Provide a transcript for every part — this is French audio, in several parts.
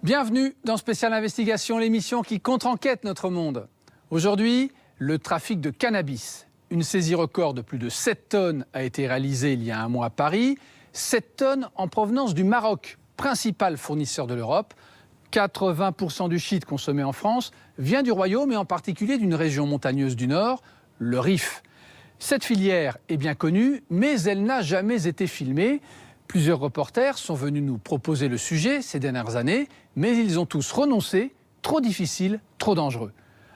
Bienvenue dans Spécial Investigation, l'émission qui contre-enquête notre monde. Aujourd'hui, le trafic de cannabis. Une saisie record de plus de 7 tonnes a été réalisée il y a un mois à Paris. 7 tonnes en provenance du Maroc, principal fournisseur de l'Europe. 80% du shit consommé en France vient du Royaume et en particulier d'une région montagneuse du Nord, le Rif. Cette filière est bien connue, mais elle n'a jamais été filmée. Plusieurs reporters sont venus nous proposer le sujet ces dernières années, mais ils ont tous renoncé, trop difficile, trop dangereux.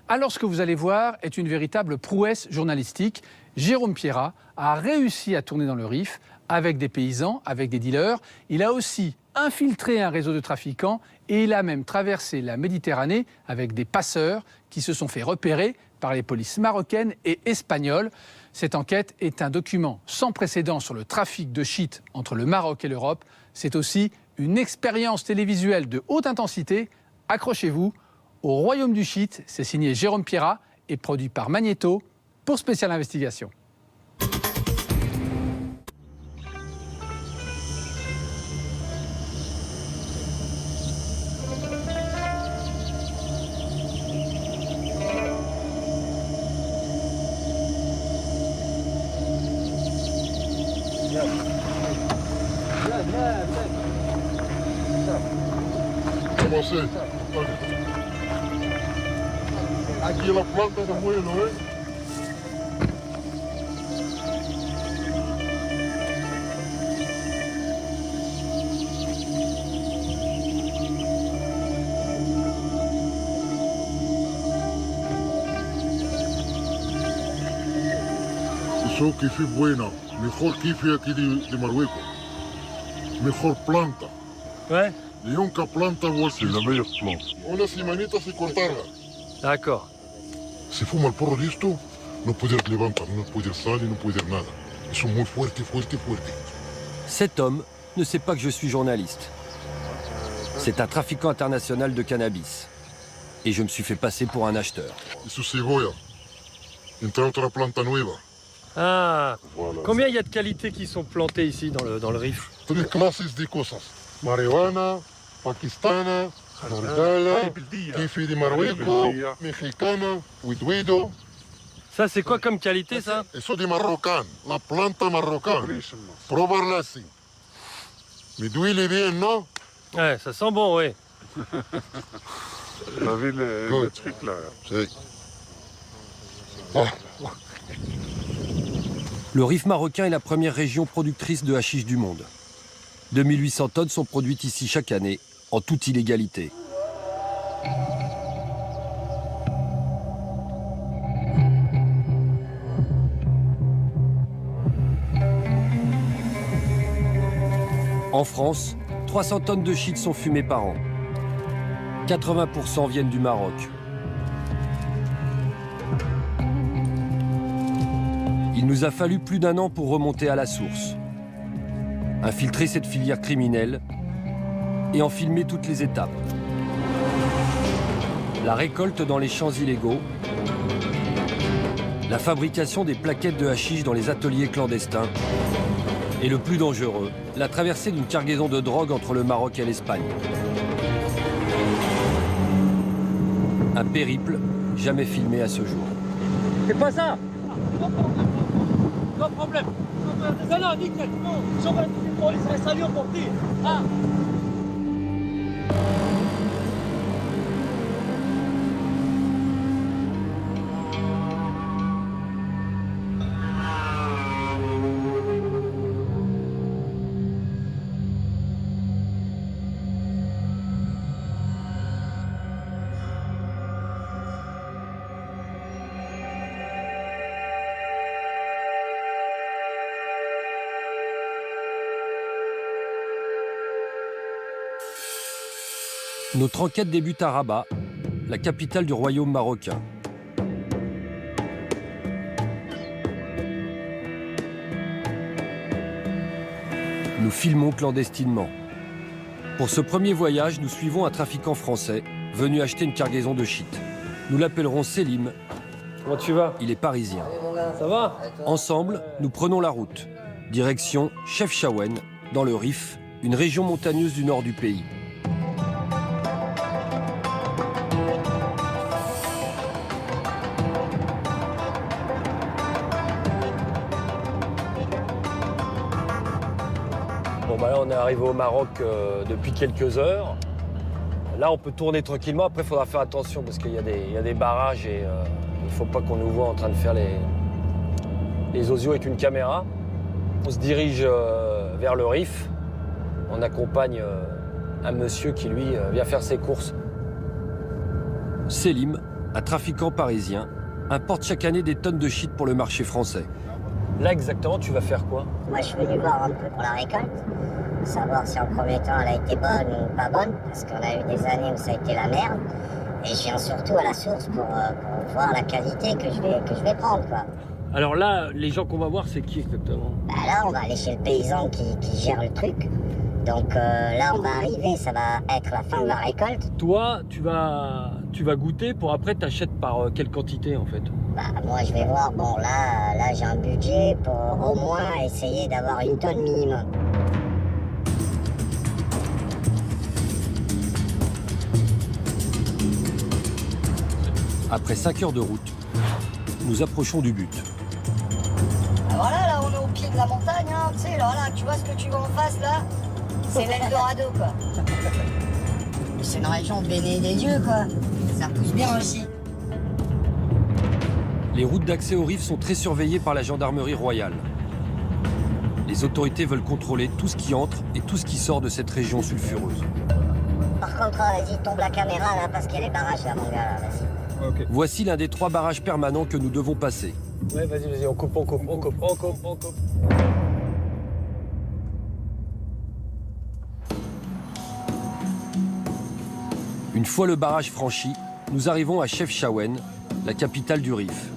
Alors ce que vous allez voir est une véritable prouesse journalistique. Jérôme Pierrat a réussi à tourner dans le Rif avec des paysans, avec des dealers. Il a aussi infiltré un réseau de trafiquants et il a même traversé la Méditerranée avec des passeurs qui se sont fait repérer par les polices marocaines et espagnoles. Cette enquête est un document sans précédent sur le trafic de shit entre le Maroc et l'Europe. C'est aussi une expérience télévisuelle de haute intensité. Accrochez-vous, au Royaume du shit, c'est signé Jérôme Pierrat et produit par Magnéto pour Spécial Investigation. Commencez. Aquí la planta se mueve, ¿no ves? Eso kifi buena, mejor kifi aquí de Marruecos. Mejor planta. Ouais, Y nunca planta C'est la meilleure plante. una semanita sin cortarla. d'accord. Si fuma el porro de esto, no puedes levantar, no puedes salir, no puedes nada. Eso muy fuerte, fuerte, fuerte. Cet homme ne sait pas que je suis journaliste. C'est un trafiquant international de cannabis. Et je me suis fait passer pour un acheteur. Eso se goya. Entra otra planta nueva. Ah, Voilà. combien il y a de qualités qui sont plantées ici dans le Rif? Tres clases de cosas. Marihuana, pakistana, nargala, kifi de Marruecos, mexicana, huituido. Ça, c'est quoi comme qualité, ça? Eso de Marrocan, la planta marrocan. Probarla así. Me duele bien, ¿no? Ouais, ça sent bon, oui. Vous avez le Good. truc là. Sí. Ah, Le Rif marocain est la première région productrice de hashish du monde. 2800 tonnes sont produites ici chaque année, en toute illégalité. En France, 300 tonnes de shit sont fumées par an. 80% viennent du Maroc. Il nous a fallu plus d'1 an pour remonter à la source, infiltrer cette filière criminelle et en filmer toutes les étapes. La récolte dans les champs illégaux, la fabrication des plaquettes de hashish dans les ateliers clandestins et le plus dangereux, la traversée d'une cargaison de drogue entre le Maroc et l'Espagne. Un périple jamais filmé à ce jour. C'est pas ça. No problème. Non, non, nickel. Non, j'envoie une police récemment pour dire. Ah. Notre enquête débute à Rabat, la capitale du royaume marocain. Nous filmons clandestinement. Pour ce premier voyage, nous suivons un trafiquant français venu acheter une cargaison de shit. Nous l'appellerons Selim. Comment tu vas? Il est parisien. Ça va? Ensemble, nous prenons la route. Direction Chefchaouen, dans le Rif, une région montagneuse du nord du pays. arrivé au Maroc depuis quelques heures. Là, on peut tourner tranquillement. Après, il faudra faire attention parce qu'il y a des barrages et il ne faut pas qu'on nous voit en train de faire les osios avec une caméra. On se dirige vers le Rif. On accompagne un monsieur qui, lui, vient faire ses courses. Selim, un trafiquant parisien, importe chaque année des tonnes de shit pour le marché français. Là, exactement, tu vas faire quoi? Moi, je suis venu voir un peu pour la récolte, savoir si en premier temps elle a été bonne ou pas bonne, parce qu'on a eu des années où ça a été la merde. Et je viens surtout à la source pour voir la qualité que je vais prendre, quoi. Alors là, les gens qu'on va voir, c'est qui exactement? Bah là, on va aller chez le paysan qui gère le truc. Donc là, on va arriver, ça va être la fin de la récolte. Toi, tu vas goûter pour après t'achètes par quelle quantité en fait? Bah moi, je vais voir, bon là j'ai un budget pour au moins essayer d'avoir 1 tonne minimum. Après 5 heures de route, nous approchons du but. Bah voilà, là on est au pied de la montagne, hein, tu sais, là, tu vois ce que tu vois en face là? C'est l'Eldorado, quoi. C'est une région bénie des dieux, quoi. Ça pousse bien aussi. Les routes d'accès au Rif sont très surveillées par la gendarmerie royale. Les autorités veulent contrôler tout ce qui entre et tout ce qui sort de cette région sulfureuse. Par contre, vas-y, tombe la caméra là, parce qu'il y a les barrages là, mon gars, là, vas-y. Ok. Voici l'un des 3 barrages permanents que nous devons passer. Ouais, vas-y, on coupe. Une fois le barrage franchi, nous arrivons à Chefchaouen, la capitale du Rif.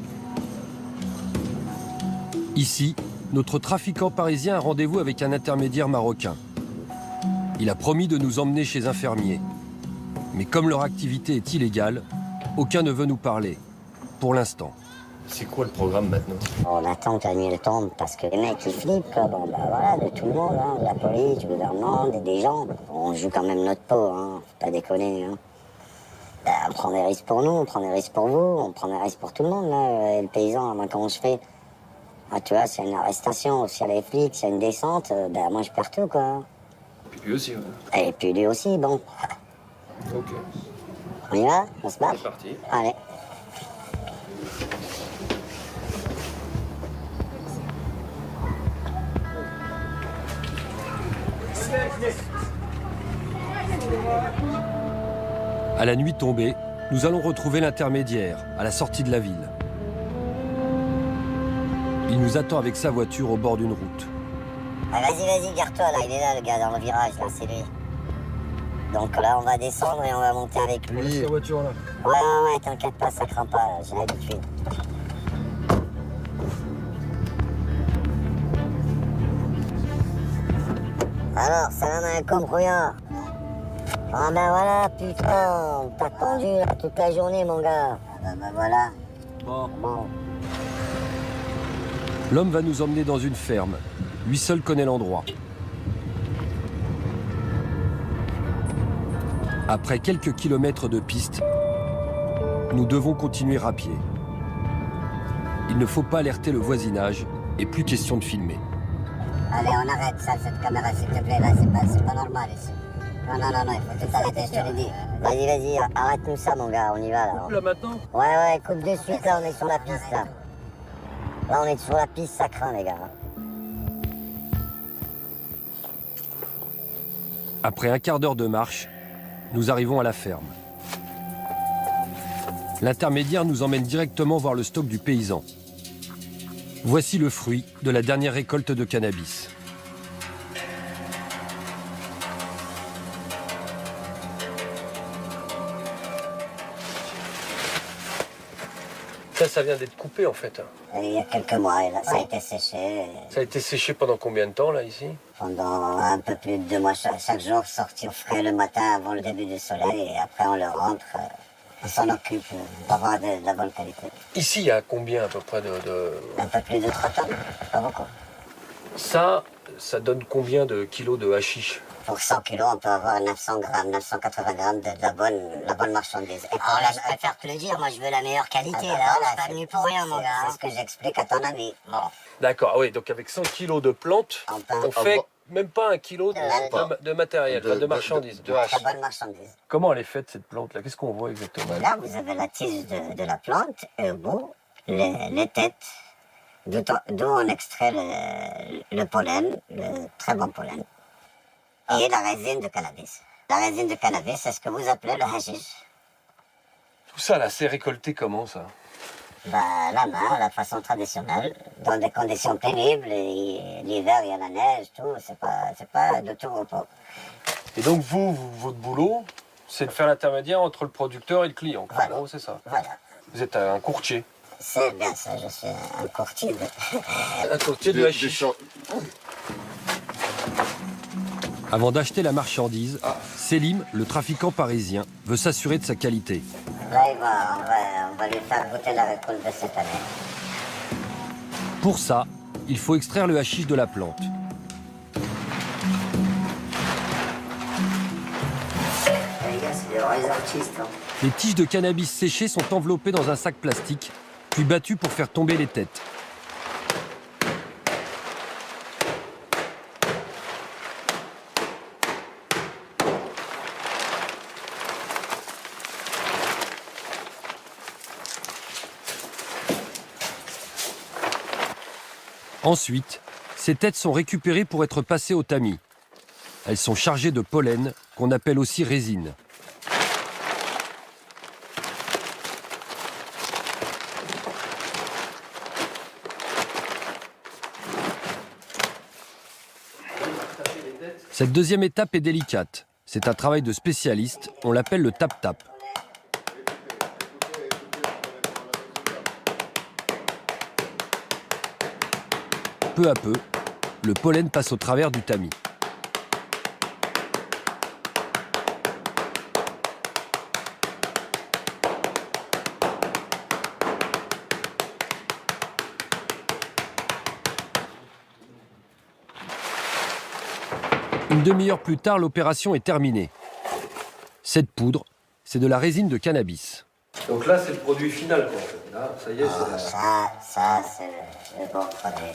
Ici, notre trafiquant parisien a rendez-vous avec un intermédiaire marocain. Il a promis de nous emmener chez un fermier. Mais comme leur activité est illégale, aucun ne veut nous parler, pour l'instant. C'est quoi le programme maintenant? On attend que la nuit tombe parce que les mecs ils flippent, quoi. Bon, bah voilà, de tout le monde, hein, de la police, du gouvernement, des gens. On joue quand même notre peau, hein, faut pas déconner. Hein. Bah, on prend des risques pour nous, on prend des risques pour vous, on prend des risques pour tout le monde, là. Et le paysan, moi, comment je fais? Ah, tu vois, s'il y a une arrestation, s'il y a les flics, s'il y a une descente, bah moi je perds tout, quoi. Et puis lui aussi, ouais. Et puis lui aussi, bon. Ok. On y va? On se bat? C'est parti. Allez. À la nuit tombée, nous allons retrouver l'intermédiaire, à la sortie de la ville. Il nous attend avec sa voiture au bord d'une route. Ah, vas-y, garde-toi, là, il est là, le gars, dans le virage, là, c'est lui. Donc là, on va descendre et on va monter avec lui. Laisse la voiture là. Ouais, t'inquiète pas, ça craint pas, j'ai l'habitude. Alors, salam alaikum, Rouillard. Ah ben voilà, putain, on t'a pendu là toute la journée, mon gars. Ah ben voilà. Bon. L'homme va nous emmener dans une ferme. Lui seul connaît l'endroit. Après quelques kilomètres de piste, nous devons continuer à pied. Il ne faut pas alerter le voisinage et plus question de filmer. Allez, on arrête ça, cette caméra, s'il te plaît, là, c'est pas normal ici. Non, il faut tout arrêter, je te l'ai dit. Vas-y, arrête-nous ça, mon gars, on y va, là. Là maintenant? Ouais, coupe de suite, là, on est sur la piste, là. Là, on est sur la piste, ça craint, les gars. Après un quart d'heure de marche, nous arrivons à la ferme. L'intermédiaire nous emmène directement voir le stock du paysan. Voici le fruit de la dernière récolte de cannabis. Ça vient d'être coupé en fait. Et il y a quelques mois, et là, ça a été séché. Ça a été séché pendant combien de temps là ici? Pendant un peu plus de 2 mois, chaque jour, sorti au frais le matin avant le début du soleil, et après on le rentre, on s'en occupe pour avoir de la bonne qualité. Ici, il y a combien à peu près de... Un peu plus de 3 tonnes, pas beaucoup. Ça donne combien de kilos de hashish? Pour 100 kilos, on peut avoir 900 grammes, 980 grammes de la bonne marchandise. Et pour là, je préfère te le dire, moi je veux la meilleure qualité. Là, on n'est pas venu pour rien, mon gars. C'est ce que j'explique à ton avis. Bon. D'accord, oui, donc avec 100 kilos de plantes, on fait même pas 1 kilo de matériel, de marchandises. Très bonne marchandise. Comment elle est faite cette plante-là? Qu'est-ce qu'on voit exactement? Et là, vous avez la tige de la plante et au bout, les têtes, d'où on extrait le pollen, le très bon pollen, et la résine de cannabis. La résine de cannabis, c'est ce que vous appelez le hashish. Tout ça là, c'est récolté comment ça? La main, la façon traditionnelle, dans des conditions pénibles, et l'hiver, il y a la neige, tout, c'est pas de tout repos. Et donc votre boulot, c'est de faire l'intermédiaire entre le producteur et le client. Voilà. En gros, c'est ça. Voilà. Vous êtes un courtier. C'est bien ça, je suis un courtier de... Un courtier de hashish. Avant d'acheter la marchandise, Selim, le trafiquant parisien, veut s'assurer de sa qualité. Là, on va lui faire goûter la récolte de cette année. Pour ça, il faut extraire le hashish de la plante. Les gars, c'est des vrais artistes. Hein. Les tiges de cannabis séchées sont enveloppées dans un sac plastique, puis battues pour faire tomber les têtes. Ensuite, ces têtes sont récupérées pour être passées au tamis. Elles sont chargées de pollen, qu'on appelle aussi résine. Cette deuxième étape est délicate. C'est un travail de spécialiste, on l'appelle le tap-tap. Peu à peu, le pollen passe au travers du tamis. Une demi-heure plus tard, l'opération est terminée. Cette poudre, c'est de la résine de cannabis. Donc là, c'est le produit final, quoi. Là, ça y est, Ça, c'est le bon produit.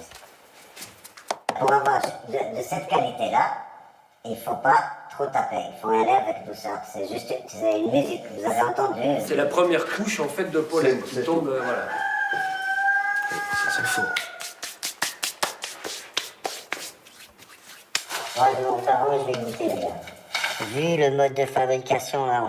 Pour avoir de cette qualité-là, il ne faut pas trop taper. Il faut aller avec douceur. C'est juste une musique, vous avez entendu. c'est la première couche, en fait, de pollen qui tombe, voilà. Ça sent fort. Moi, je vais en faire un, je vais goûter, les gars. Vu le mode de fabrication, là,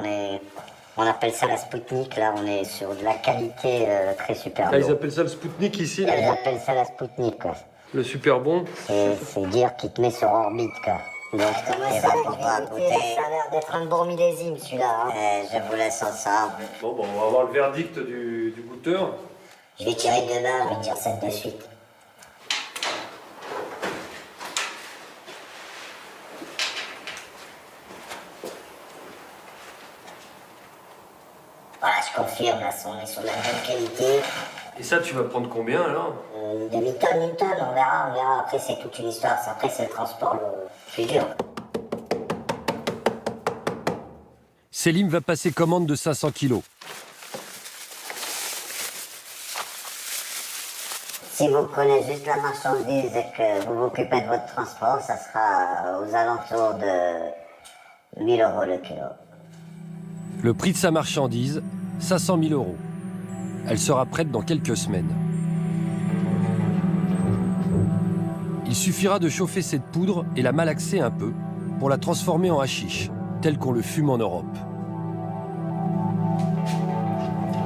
on appelle ça la Spoutnik, là, on est sur de la qualité très super. Là, ils appellent ça le Spoutnik ici, là. Ils appellent ça la Spoutnik, quoi. Le super bon. C'est dire qu'il te met sur orbite, quoi. Donc, ça a l'air d'être un bon millésime, celui-là. Hein. Je vous laisse ensemble. Bon, on va avoir le verdict du goûteur. Je vais tirer demain, je vais tirer 7 de suite. Voilà, je confirme, là, on est sur de la bonne qualité. Et ça, tu vas prendre combien, alors? Une demi-tonne, on verra. Après, c'est toute une histoire. Après, c'est le transport le plus dur. Selim va passer commande de 500 kilos. Si vous prenez juste la marchandise et que vous vous occupez de votre transport, ça sera aux alentours de 1000 € le kilo. Le prix de sa marchandise, 500 000 €. Elle sera prête dans quelques semaines. Il suffira de chauffer cette poudre et la malaxer un peu pour la transformer en hashish, tel qu'on le fume en Europe.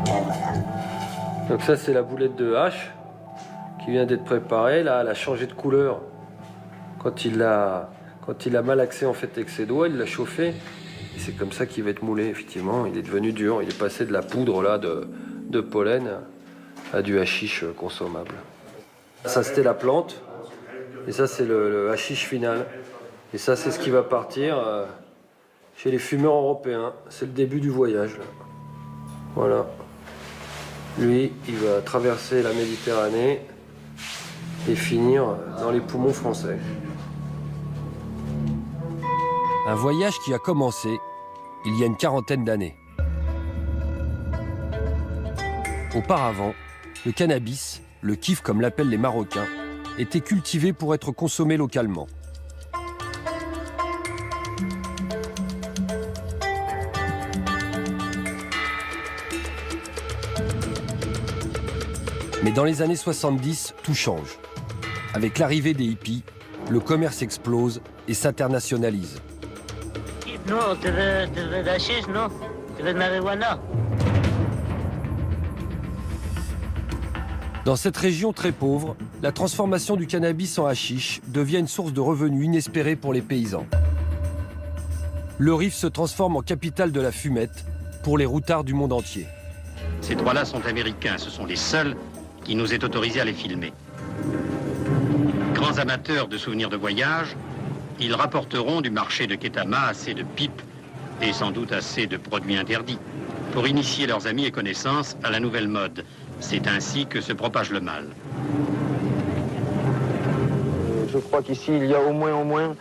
Et voilà. Donc ça, c'est la boulette de hache qui vient d'être préparée. Là, elle a changé de couleur. Quand il l'a malaxé en fait avec ses doigts, il l'a chauffé. Et c'est comme ça qu'il va être moulé, effectivement. Il est devenu dur. Il est passé de la poudre là de pollen à du hashish consommable. Ça, c'était la plante. Et ça, c'est le hashish final. Et ça, c'est ce qui va partir chez les fumeurs européens. C'est le début du voyage, là. Voilà. Lui, il va traverser la Méditerranée et finir dans les poumons français. Un voyage qui a commencé il y a une quarantaine d'années. Auparavant, le cannabis, le kiff comme l'appellent les Marocains, était cultivé pour être consommé localement. Mais dans les années 70, tout change. Avec l'arrivée des hippies, le commerce explose et s'internationalise. Non, tu veux de la chiche, non? Tu veux de marijuana? Dans cette région très pauvre, la transformation du cannabis en hashish devient une source de revenus inespérée pour les paysans. Le Rif se transforme en capitale de la fumette pour les routards du monde entier. Ces droits-là sont américains, ce sont les seuls qui nous est autorisé à les filmer. Grands amateurs de souvenirs de voyage, ils rapporteront du marché de Ketama assez de pipes et sans doute assez de produits interdits pour initier leurs amis et connaissances à la nouvelle mode. C'est ainsi que se propage le mal. Je crois qu'ici, il y a au moins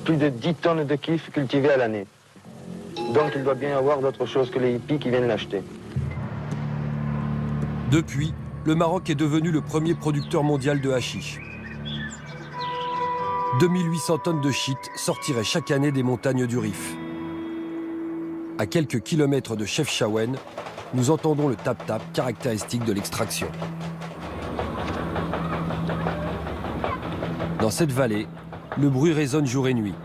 plus de 10 tonnes de kiff cultivées à l'année. Donc il doit bien y avoir d'autres choses que les hippies qui viennent l'acheter. Depuis, le Maroc est devenu le premier producteur mondial de hashish. 2800 tonnes de shit sortiraient chaque année des montagnes du Rif. À quelques kilomètres de Chefchaouen, nous entendons le tap-tap caractéristique de l'extraction. Dans cette vallée, le bruit résonne jour et nuit.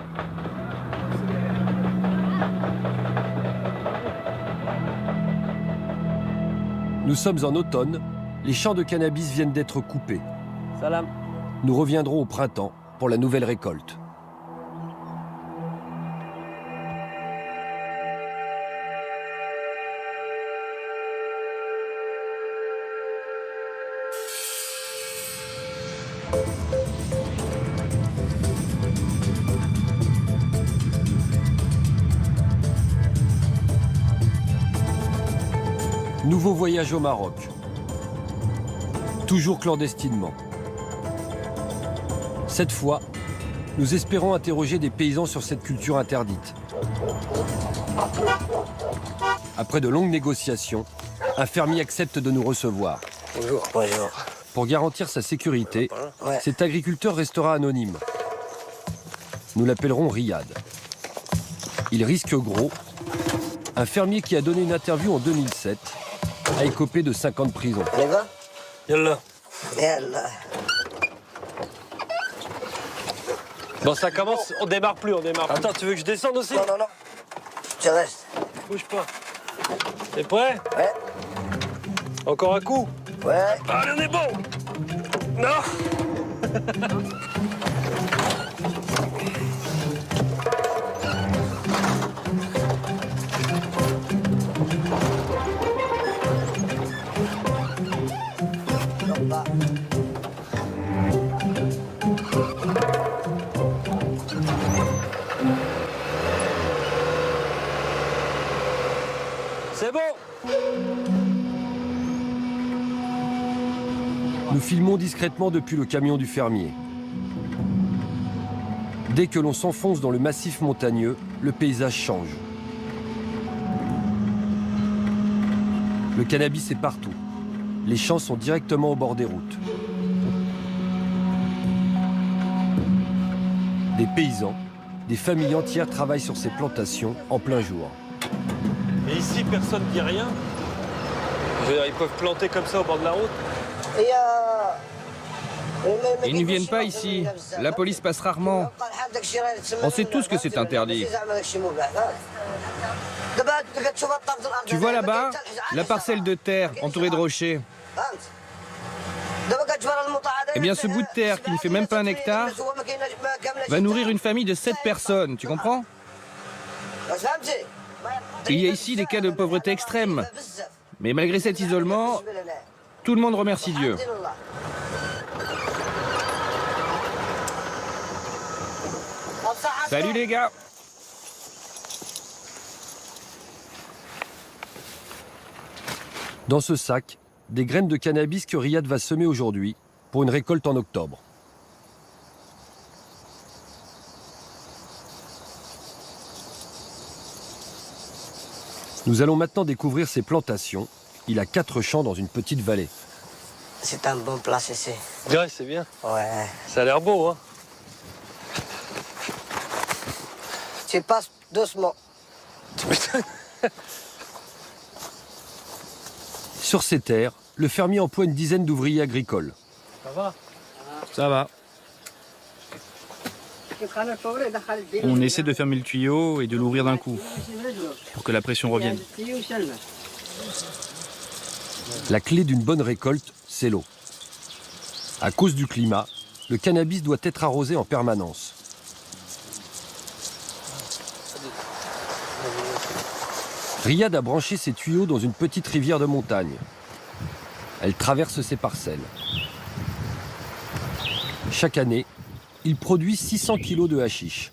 Nous sommes en automne, les champs de cannabis viennent d'être coupés. Salam. Nous reviendrons au printemps pour la nouvelle récolte. Nouveau voyage au Maroc. Toujours clandestinement. Cette fois, nous espérons interroger des paysans sur cette culture interdite. Après de longues négociations, un fermier accepte de nous recevoir. Bonjour. Bonjour. Pour garantir sa sécurité, cet agriculteur restera anonyme. Nous l'appellerons Riyad. Il risque gros. Un fermier qui a donné une interview en 2007 a écopé de 5 ans de prison. Yallah. Yallah. Bon, ça commence, on démarre plus. Attends, tu veux que je descende aussi? Non. Tu restes. Bouge pas. T'es prêt? Ouais. Encore un coup? Ouais. Allez, on est bon! Non! C'est bon! Nous filmons discrètement depuis le camion du fermier. Dès que l'on s'enfonce dans le massif montagneux, le paysage change. Le cannabis est partout. Les champs sont directement au bord des routes. Des paysans, des familles entières travaillent sur ces plantations en plein jour. Et ici, personne ne dit rien. Je veux dire, ils peuvent planter comme ça au bord de la route. Ils ne viennent pas ici. La police passe rarement. On sait tous que c'est interdit. Tu vois là-bas, la parcelle de terre entourée de rochers. Eh bien, ce bout de terre qui ne fait même pas un hectare va nourrir une famille de 7 personnes, tu comprends? Il y a ici des cas de pauvreté extrême. Mais malgré cet isolement, tout le monde remercie Dieu. Salut les gars! Dans ce sac, des graines de cannabis que Riyad va semer aujourd'hui pour une récolte en octobre. Nous allons maintenant découvrir ses plantations. Il a 4 champs dans une petite vallée. C'est un bon place ici. Ouais, c'est bien. Ouais. Ça a l'air beau, hein? Tu passes doucement. Sur ces terres, le fermier emploie une dizaine d'ouvriers agricoles. Ça va? Ça va. On essaie de fermer le tuyau et de l'ouvrir d'un coup, pour que la pression revienne. La clé d'une bonne récolte, c'est l'eau. À cause du climat, le cannabis doit être arrosé en permanence. Riyad a branché ses tuyaux dans une petite rivière de montagne. Elle traverse ses parcelles. Chaque année, il produit 600 kilos de hashish.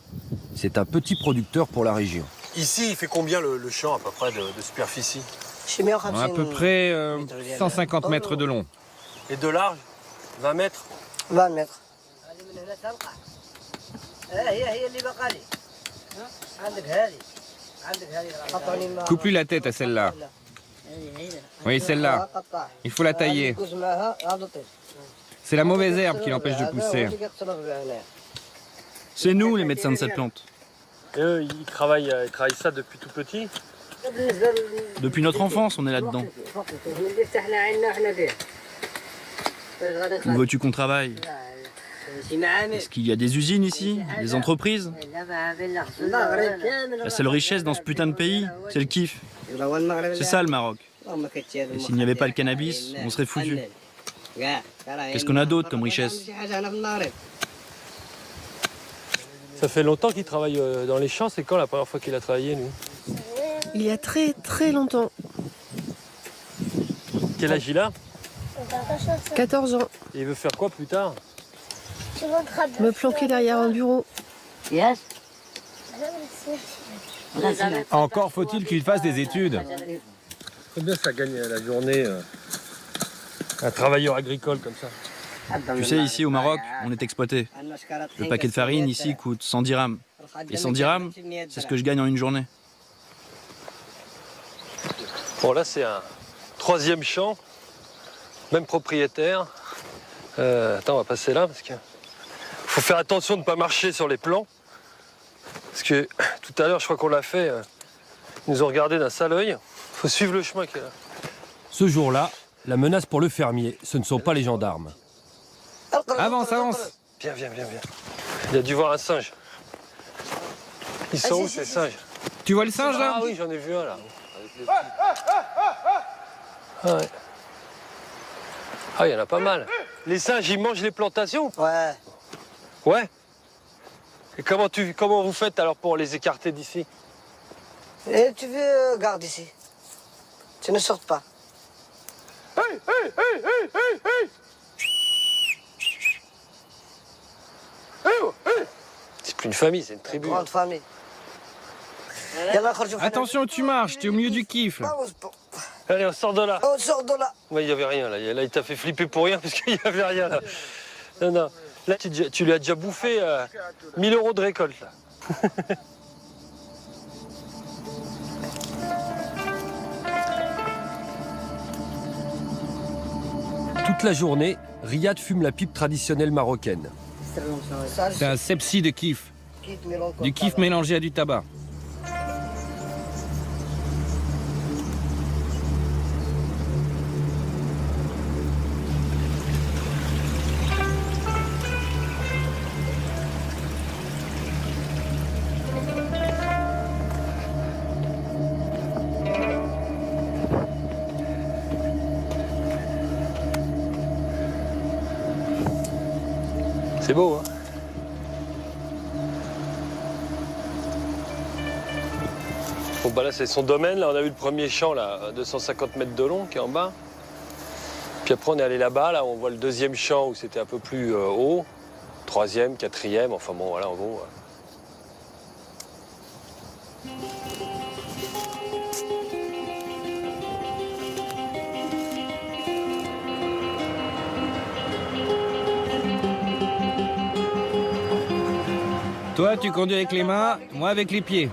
C'est un petit producteur pour la région. Ici, il fait combien le champ à peu près de superficie? À peu près 150 mètres de long. Et de large? 20 mètres? 20 mètres. Coupe-lui la tête à celle-là. Oui, celle-là. Il faut la tailler. C'est la mauvaise herbe qui l'empêche de pousser. C'est nous, les médecins de cette plante. Et eux, ils travaillent ça depuis tout petit? Depuis notre enfance, on est là-dedans. Où veux-tu qu'on travaille? Est-ce qu'il y a des usines ici? Des entreprises? La seule richesse dans ce putain de pays, c'est le kiff. C'est ça le Maroc. Et s'il n'y avait pas le cannabis, on serait foutus. Qu'est-ce qu'on a d'autre comme richesse? Ça fait longtemps qu'il travaille dans les champs. C'est quand la première fois qu'il a travaillé, lui? Il y a très très longtemps. Quel âge il a? 14 ans. Et il veut faire quoi plus tard? Me planquer derrière un bureau. Encore faut-il qu'il fasse des études. Combien ça gagne la journée un travailleur agricole comme ça? Tu sais, ici au Maroc, on est exploité. Le paquet de farine ici coûte 100 dirhams. Et 100 dirhams, c'est ce que je gagne en une journée. Bon, là, c'est un troisième champ, même propriétaire. Attends, on va passer là parce que faut faire attention de ne pas marcher sur les plants. Parce que tout à l'heure, je crois qu'on l'a fait, ils nous ont regardé d'un sale œil. Faut suivre le chemin qui est là. Ce jour-là, la menace pour le fermier, ce ne sont pas les gendarmes. Avance, avance. Viens. Il a dû voir un singe. Ils sont où ces singes? Tu vois le singe là? Ah oui, j'en ai vu un là. Ah ouais. Ah, il y en a pas mal. Les singes, ils mangent les plantations? Ouais. Ouais. Et comment vous faites alors pour les écarter d'ici? Et tu veux garde ici. Tu ne sortes pas. Hey! C'est plus une famille, c'est une tribu. Grande famille. Attention, tu marches, t'es au milieu du kiff. Là. Allez, on sort de là. On sort de là. Ouais, il n'y avait rien là. Là, il t'a fait flipper pour rien parce qu'il n'y avait rien là. Non. Là, tu lui as déjà bouffé 1000 € de récolte là. Toute la journée, Riyad fume la pipe traditionnelle marocaine. C'est un sepsi de kiff. Du kiff mélangé à du tabac. C'est beau, hein? Bon, bah là, c'est son domaine. Là, on a vu le premier champ, là, à 250 mètres de long, qui est en bas. Puis après, on est allé là-bas. Là, on voit le deuxième champ où c'était un peu plus haut. Troisième, quatrième, enfin bon, voilà, en gros. Toi, tu conduis avec les mains, moi avec les pieds.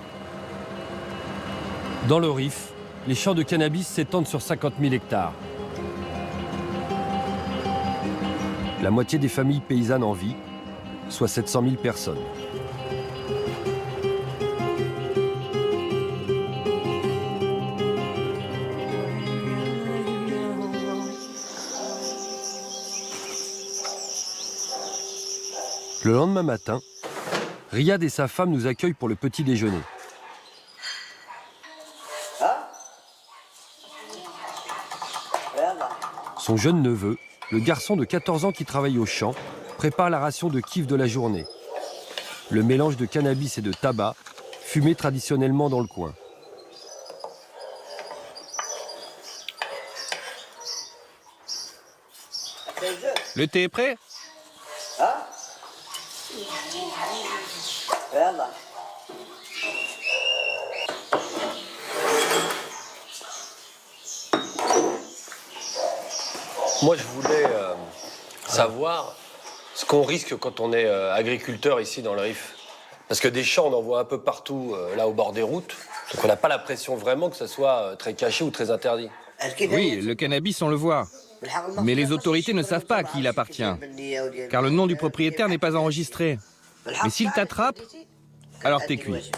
Dans le Rif, les champs de cannabis s'étendent sur 50 000 hectares. La moitié des familles paysannes en vie, soit 700 000 personnes. Le lendemain matin, Riyad et sa femme nous accueillent pour le petit déjeuner. Son jeune neveu, le garçon de 14 ans qui travaille au champ, prépare la ration de kiff de la journée. Le mélange de cannabis et de tabac, fumé traditionnellement dans le coin. Le thé est prêt? Moi, je voulais savoir ce qu'on risque quand on est agriculteur ici dans le Rif. Parce que des champs, on en voit un peu partout, là, au bord des routes. Donc on n'a pas l'impression vraiment que ça soit très caché ou très interdit. Oui, le cannabis, on le voit. Mais les autorités ne savent pas à qui il appartient. Car le nom du propriétaire n'est pas enregistré. Mais s'il t'attrape, alors t'es cuit.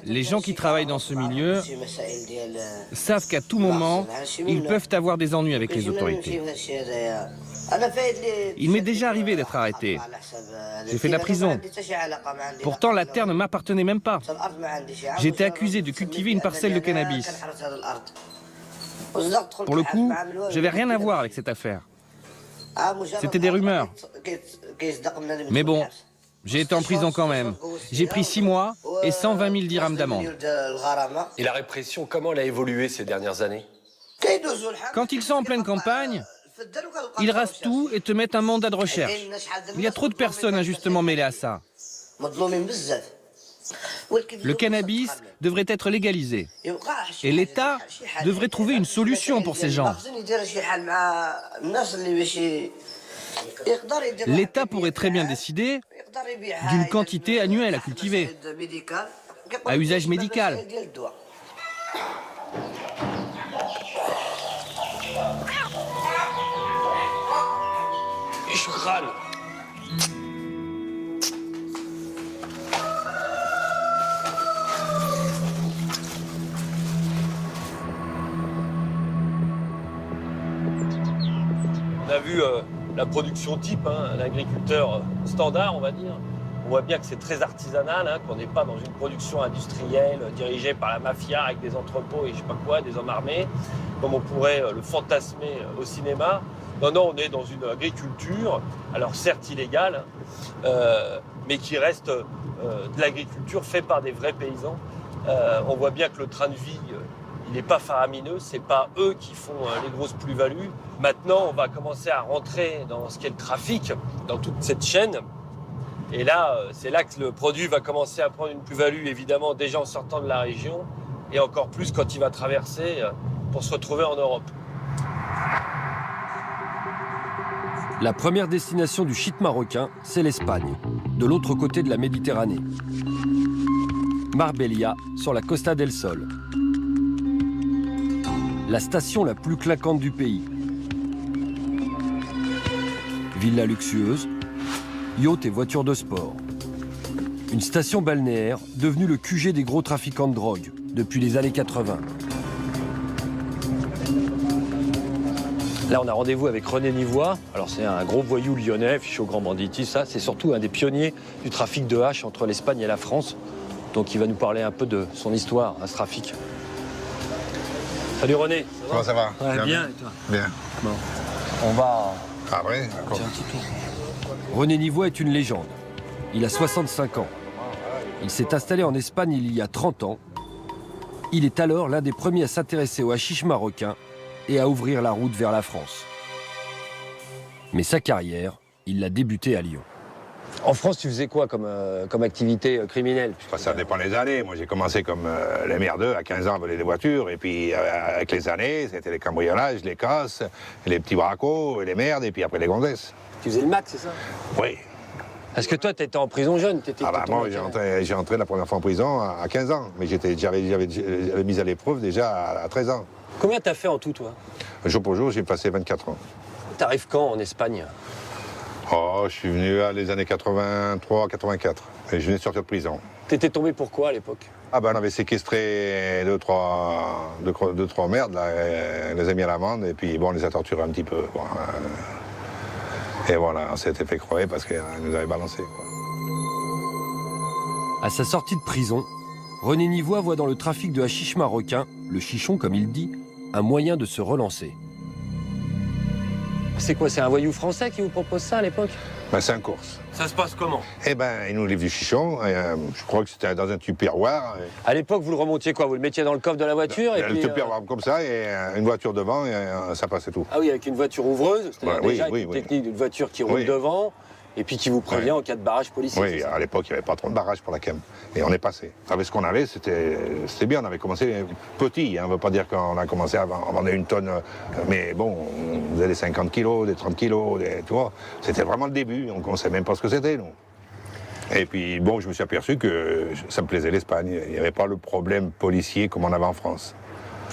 Les gens qui travaillent dans ce milieu savent qu'à tout moment, ils peuvent avoir des ennuis avec les autorités. Il m'est déjà arrivé d'être arrêté. J'ai fait de la prison. Pourtant, la terre ne m'appartenait même pas. J'ai été accusé de cultiver une parcelle de cannabis. Pour le coup, je n'avais rien à voir avec cette affaire. C'était des rumeurs. Mais bon, j'ai été en prison quand même. J'ai pris 6 mois et 120 000 dirhams d'amende. Et la répression, comment elle a évolué ces dernières années? Quand ils sont en pleine campagne, ils rasent tout et te mettent un mandat de recherche. Il y a trop de personnes injustement mêlées à ça. Le cannabis devrait être légalisé. Et l'État devrait trouver une solution pour ces gens. L'État pourrait très bien décider d'une quantité annuelle à cultiver, à usage médical. Je râle. On a vu la production type, hein, un agriculteur standard, on va dire. On voit bien que c'est très artisanal, hein, qu'on n'est pas dans une production industrielle dirigée par la mafia avec des entrepôts et je sais pas quoi, des hommes armés, comme on pourrait le fantasmer au cinéma. Non, non, on est dans une agriculture, alors certes illégale, mais qui reste de l'agriculture faite par des vrais paysans. On voit bien que le train de vie, il n'est pas faramineux, c'est pas eux qui font les grosses plus-values. Maintenant, on va commencer à rentrer dans ce qu'est le trafic, dans toute cette chaîne. Et là, c'est là que le produit va commencer à prendre une plus-value, évidemment, déjà en sortant de la région, et encore plus quand il va traverser pour se retrouver en Europe. La première destination du shit marocain, c'est l'Espagne, de l'autre côté de la Méditerranée. Marbella, sur la Costa del Sol. La station la plus claquante du pays. Villa luxueuse, yacht et voitures de sport. Une station balnéaire devenue le QG des gros trafiquants de drogue depuis les années 80. Là, on a rendez-vous avec René Nivois. Alors, c'est un gros voyou lyonnais, fiché au grand banditisme. Ça, c'est surtout un des pionniers du trafic de hache entre l'Espagne et la France. Donc, il va nous parler un peu de son histoire à ce trafic. Salut René. Comment ça va? Ouais, bien, et toi? Bien. Bon. On va... Ah ouais, d'accord. René Nivois est une légende. Il a 65 ans. Il s'est installé en Espagne il y a 30 ans. Il est alors l'un des premiers à s'intéresser au hashish marocain et à ouvrir la route vers la France. Mais sa carrière, il l'a débutée à Lyon. En France, tu faisais quoi comme activité criminelle? Ça dépend des années. Moi, j'ai commencé comme les merdeux à 15 ans à voler des voitures. Et puis, avec les années, c'était les cambriolages, les casses, les petits bracos, les merdes, et puis après les gonzesses. Tu faisais le max, c'est ça? Oui. Est-ce que toi, tu étais en prison jeune? Moi, j'ai entré la première fois en prison à 15 ans. Mais j'avais mis à l'épreuve déjà à 13 ans. Combien t'as fait en tout, toi? Jour pour jour, j'ai passé 24 ans. T'arrives quand en Espagne? Oh, je suis venu à les années 83-84. Et je venais de sortir de prison. T'étais tombé pour quoi à l'époque? Ah ben on avait séquestré deux, trois merdes, là, on les a mis à l'amende et puis bon, on les a torturés un petit peu. Quoi. Et voilà, on s'était fait crever parce qu'ils nous avaient balancé. Quoi. À sa sortie de prison, René Nivois voit dans le trafic de hashish marocain, le chichon comme il dit, un moyen de se relancer. C'est quoi, c'est un voyou français qui vous propose ça à l'époque? Ben, c'est un Corse. Ça se passe comment? Eh ben, il nous livre du chichon, je crois que c'était dans un tupperware. À l'époque, vous le remontiez quoi? Vous le mettiez dans le coffre de la voiture et le puis, tupperware comme ça, et une voiture devant, et ça passait tout. Ah oui, avec une voiture ouvreuse, c'est-à-dire Ouais, déjà oui, une oui. technique d'une voiture qui roule Oui. devant, et puis qui vous prévient en cas de barrage policier. Oui, à l'époque, il n'y avait pas trop de barrage pour la CAM. Et on est passé. Avec ce qu'on avait, c'était bien. On avait commencé petit. On ne veut pas dire qu'on a commencé à vendre une tonne. Mais bon, on faisait des 50 kilos, des 30 kilos, tu vois. C'était vraiment le début. On ne savait même pas ce que c'était, nous. Et puis, bon, je me suis aperçu que ça me plaisait l'Espagne. Il n'y avait pas le problème policier comme on avait en France.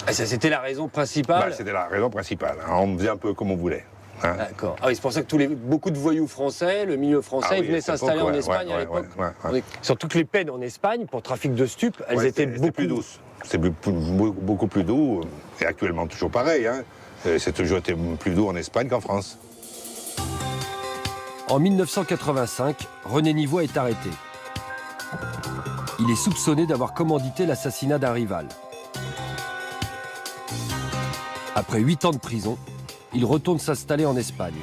Et ça, c'était la raison principale? C'était la raison principale. On faisait un peu comme on voulait. Hein. D'accord. Ah oui, c'est pour ça que beaucoup de voyous français, le milieu français, ils venaient s'installer en Espagne à l'époque. Surtout que les peines en Espagne, pour trafic de stupes, elles étaient beaucoup plus douces. C'est beaucoup plus doux, et actuellement toujours pareil. Hein. C'est toujours été plus doux en Espagne qu'en France. En 1985, René Nivois est arrêté. Il est soupçonné d'avoir commandité l'assassinat d'un rival. Après 8 ans de prison, il retourne s'installer en Espagne.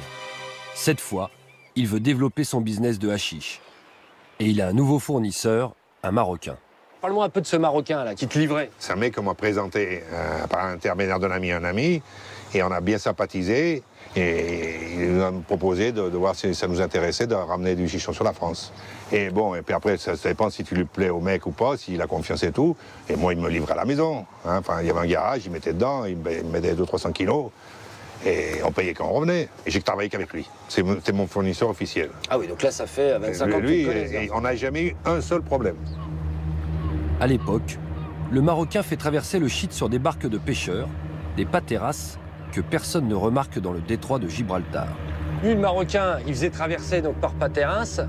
Cette fois, il veut développer son business de hashish. Et il a un nouveau fournisseur, un Marocain. Parle-moi un peu de ce Marocain là qui te livrait. C'est un mec qu'on m'a présenté par l'intermédiaire d'un ami à un ami, et on a bien sympathisé, et il nous a proposé de voir si ça nous intéressait de ramener du chichon sur la France. Et bon, et puis après, ça dépend si tu lui plais au mec ou pas, s'il a confiance et tout. Et moi, il me livrait à la maison. Hein. Enfin, il y avait un garage, il mettait dedans, il me mettait 200-300 kilos. Et on payait quand on revenait. Et j'ai travaillé qu'avec lui. C'était mon fournisseur officiel. Ah oui, donc là, ça fait 25 ans que tu le connais. On n'a jamais eu un seul problème. À l'époque, le Marocain fait traverser le shit sur des barques de pêcheurs, des pateras, que personne ne remarque dans le détroit de Gibraltar. Lui, le Marocain, il faisait traverser donc, par pateras,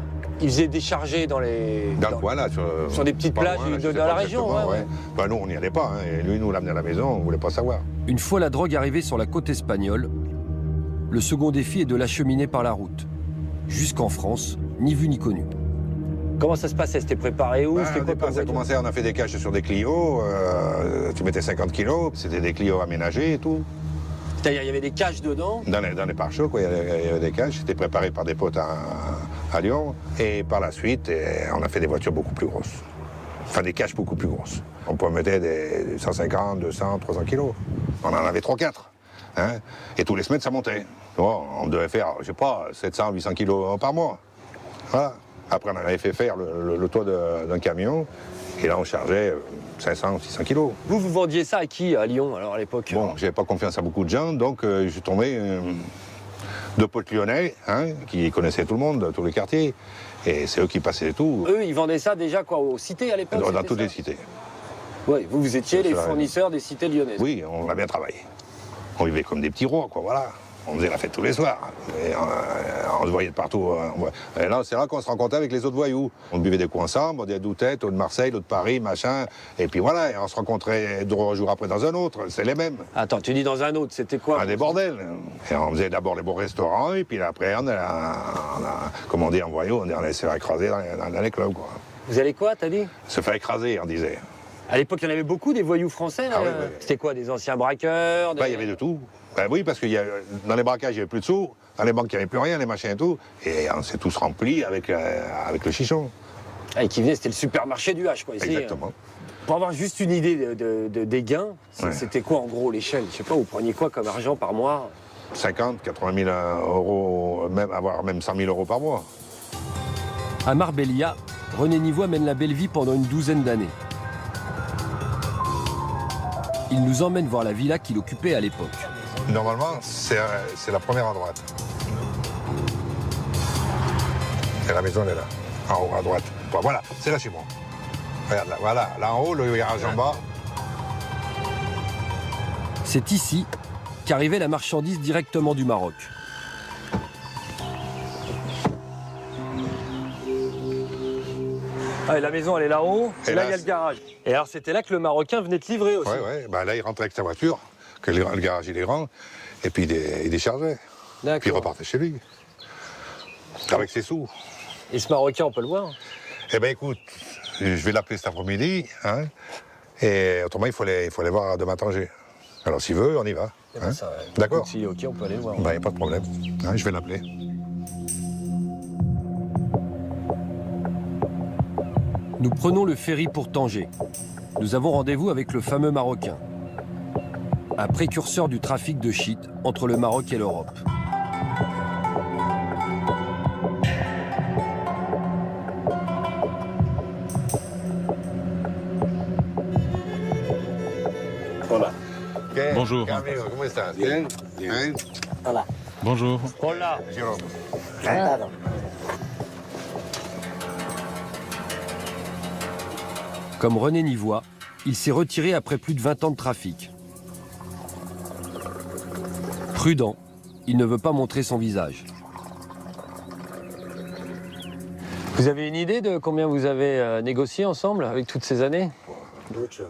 il faisait décharger dans les... Dans le coin, là. Sur des petites plages de la région, ouais. Ben, nous, on n'y allait pas. Hein. Et lui, nous l'amenait à la maison, on ne voulait pas savoir. Une fois la drogue arrivée sur la côte espagnole, le second défi est de l'acheminer par la route. Jusqu'en France, ni vu ni connu. Comment ça se passait? C'était préparé où? Au départ, ça commençait, on a fait des caches sur des Clio. Tu mettais 50 kilos, c'était des Clio aménagés et tout. C'est-à-dire, il y avait des caches dedans? Dans les pare-chocs, il y avait des caches. C'était préparé par des potes à Lyon. Et par la suite, on a fait des voitures beaucoup plus grosses. Enfin, des caches beaucoup plus grosses. On pouvait mettre des 150, 200, 300 kilos. On en avait 3-4. Hein. Et tous les semaines, ça montait. Bon, on devait faire, je sais pas, 700, 800 kilos par mois. Voilà. Après, on avait fait faire le toit d'un camion. Et là, on chargeait 500, 600 kilos. Vous vendiez ça à qui, à Lyon, alors, à l'époque? Bon, j'avais pas confiance à beaucoup de gens, donc je suis tombé de potes lyonnais, hein, qui connaissaient tout le monde, tous les quartiers. Et c'est eux qui passaient tout. Eux, ils vendaient ça déjà quoi, aux cités à l'époque? Dans toutes les cités. Oui, vous étiez les fournisseurs des cités lyonnaises. Oui, on a bien travaillé. On vivait comme des petits rois, quoi, voilà. On faisait la fête tous les soirs. Et on se voyait de partout. Et là, c'est là qu'on se rencontrait avec les autres voyous. On buvait des coups ensemble, on était d'Outet, de Marseille, de Paris, machin. Et puis voilà, et on se rencontrait 2 jours après dans un autre. C'est les mêmes. Attends, tu dis dans un autre, c'était quoi? Des bordels. Et on faisait d'abord les beaux restaurants, et puis après, on a commandé en voyou, on allait se faire écraser dans les clubs, quoi. Vous allez quoi, t'as dit? Se faire écraser, on disait. À l'époque, il y en avait beaucoup, des voyous français, là. Oui. C'était quoi, des anciens braqueurs? Il y avait de tout. Ben oui, parce que dans les braquages, il n'y avait plus de sous. Dans les banques, il n'y avait plus rien, les machins et tout. Et on s'est tous remplis avec le chichon. Et qui venait, c'était le supermarché du H, quoi, ici. Exactement. Pour avoir juste une idée des gains, c'était quoi, en gros, l'échelle? Je sais pas, vous preniez quoi comme argent par mois? 50, 80 000 euros, même 100 000 euros par mois. À Marbella, René Nivois mène la belle vie pendant une douzaine d'années. Il nous emmène voir la villa qu'il occupait à l'époque. Normalement, c'est la première à droite. Et la maison, elle est là, en haut à droite. Voilà, c'est là chez moi. Regarde, là en haut, le garage en bas. C'est ici qu'arrivait la marchandise directement du Maroc. Ah, et la maison, elle est là-haut, et là, il y a le garage. Et alors, c'était là que le Marocain venait te livrer aussi. Ouais. Bah, là, il rentrait avec sa voiture, que le garage, il est grand, et puis il déchargeait. Puis il repartait chez lui, avec ses sous. Et ce Marocain, on peut le voir? Eh bien, écoute, je vais l'appeler cet après-midi, hein, et autrement, il faut aller voir demain Tanger. Alors, s'il veut, on y va. Hein. D'accord? S'il est OK, on peut aller le voir. Il n'y a pas de problème. Hein, je vais l'appeler. Nous prenons le ferry pour Tanger. Nous avons rendez-vous avec le fameux Marocain, un précurseur du trafic de shit entre le Maroc et l'Europe. Hola. Bonjour. Comment estás? Bien? Bien? Hola. Bonjour. Hola. Comme René Nivois, il s'est retiré après plus de 20 ans de trafic. Prudent, il ne veut pas montrer son visage. Vous avez une idée de combien vous avez négocié ensemble avec toutes ces années?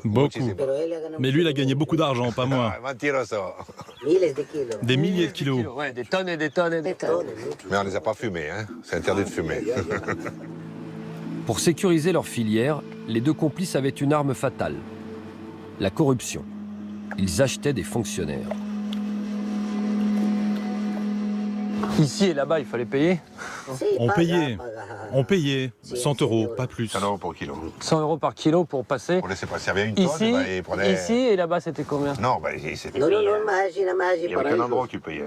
Beaucoup. Mais lui, il a gagné beaucoup d'argent, pas moi. Des milliers de kilos. Ouais, des tonnes et des tonnes et des tonnes. Mais on ne les a pas fumés, hein. C'est interdit de fumer. Pour sécuriser leur filière, les deux complices avaient une arme fatale, la corruption. Ils achetaient des fonctionnaires. Ici et là-bas, il fallait payer? On payait 100 euros, pas plus. 100 euros pour kilo. 100 euros par kilo pour passer. Pour laisser passer. Il y avait une tonne, Ici, bah, il prenait... ici et là-bas, c'était combien? Non, bah, c'était payé. Il n'y avait qu'un endroit qui payait.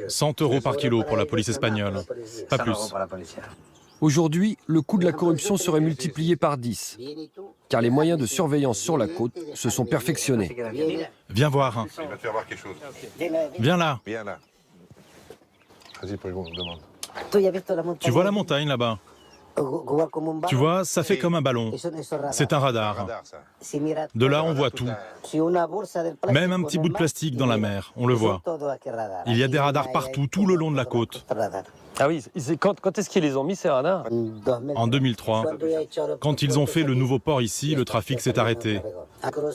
100 euros par kilo pour la police espagnole, pas plus. Aujourd'hui, le coût de la corruption serait multiplié par 10, car les moyens de surveillance sur la côte se sont perfectionnés. Viens voir. Il va te faire voir quelque chose. Viens là. Viens là. Vas-y, Prégon, demande. Tu vois la montagne là-bas? Tu vois, ça fait comme un ballon. C'est un radar. De là, on voit tout. Même un petit bout de plastique dans la mer, on le voit. Il y a des radars partout, tout le long de la côte. Ah oui, quand est-ce qu'ils les ont mis, ces radars? En 2003, quand ils ont fait le nouveau port ici, le trafic s'est arrêté.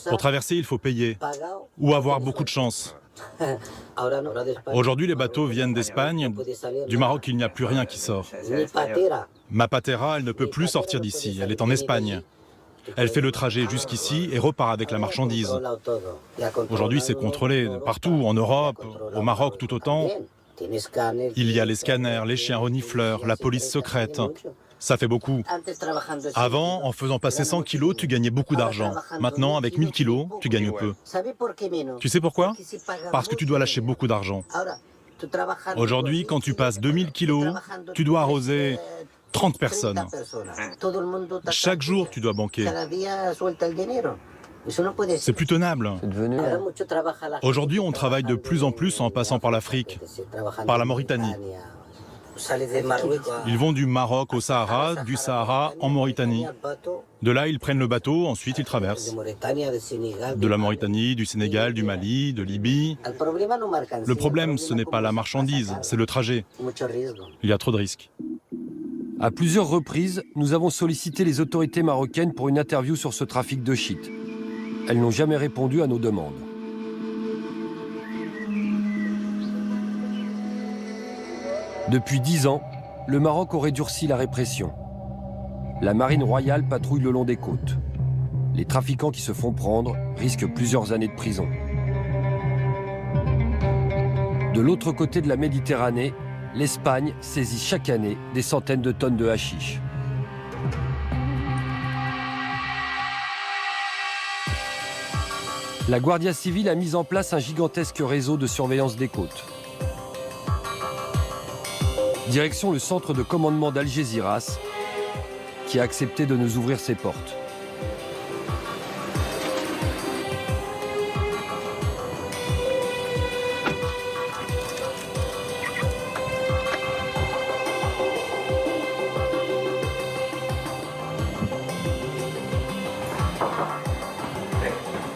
Pour traverser, il faut payer ou avoir beaucoup de chance. Aujourd'hui, les bateaux viennent d'Espagne. Du Maroc, il n'y a plus rien qui sort. Ma patera, elle ne peut plus sortir d'ici. Elle est en Espagne. Elle fait le trajet jusqu'ici et repart avec la marchandise. Aujourd'hui, c'est contrôlé partout, en Europe, au Maroc tout autant. Il y a les scanners, les chiens renifleurs, la police secrète. Ça fait beaucoup. Avant, en faisant passer 100 kilos, tu gagnais beaucoup d'argent. Maintenant, avec 1000 kilos, tu gagnes peu. Tu sais pourquoi? Parce que tu dois lâcher beaucoup d'argent. Aujourd'hui, quand tu passes 2000 kilos, tu dois arroser 30 personnes. Chaque jour, tu dois banquer. C'est plus tenable. Aujourd'hui, on travaille de plus en plus en passant par l'Afrique, par la Mauritanie. Ils vont du Maroc au Sahara, du Sahara en Mauritanie. De là, ils prennent le bateau, ensuite ils traversent. De la Mauritanie, du Sénégal, du Mali, de Libye. Le problème, ce n'est pas la marchandise, c'est le trajet. Il y a trop de risques. À plusieurs reprises, nous avons sollicité les autorités marocaines pour une interview sur ce trafic de shit. Elles n'ont jamais répondu à nos demandes. Depuis 10 ans, le Maroc aurait durci la répression. La marine royale patrouille le long des côtes. Les trafiquants qui se font prendre risquent plusieurs années de prison. De l'autre côté de la Méditerranée, l'Espagne saisit chaque année des centaines de tonnes de hashish. La Guardia Civile a mis en place un gigantesque réseau de surveillance des côtes. Direction le centre de commandement d'Algeciras, qui a accepté de nous ouvrir ses portes.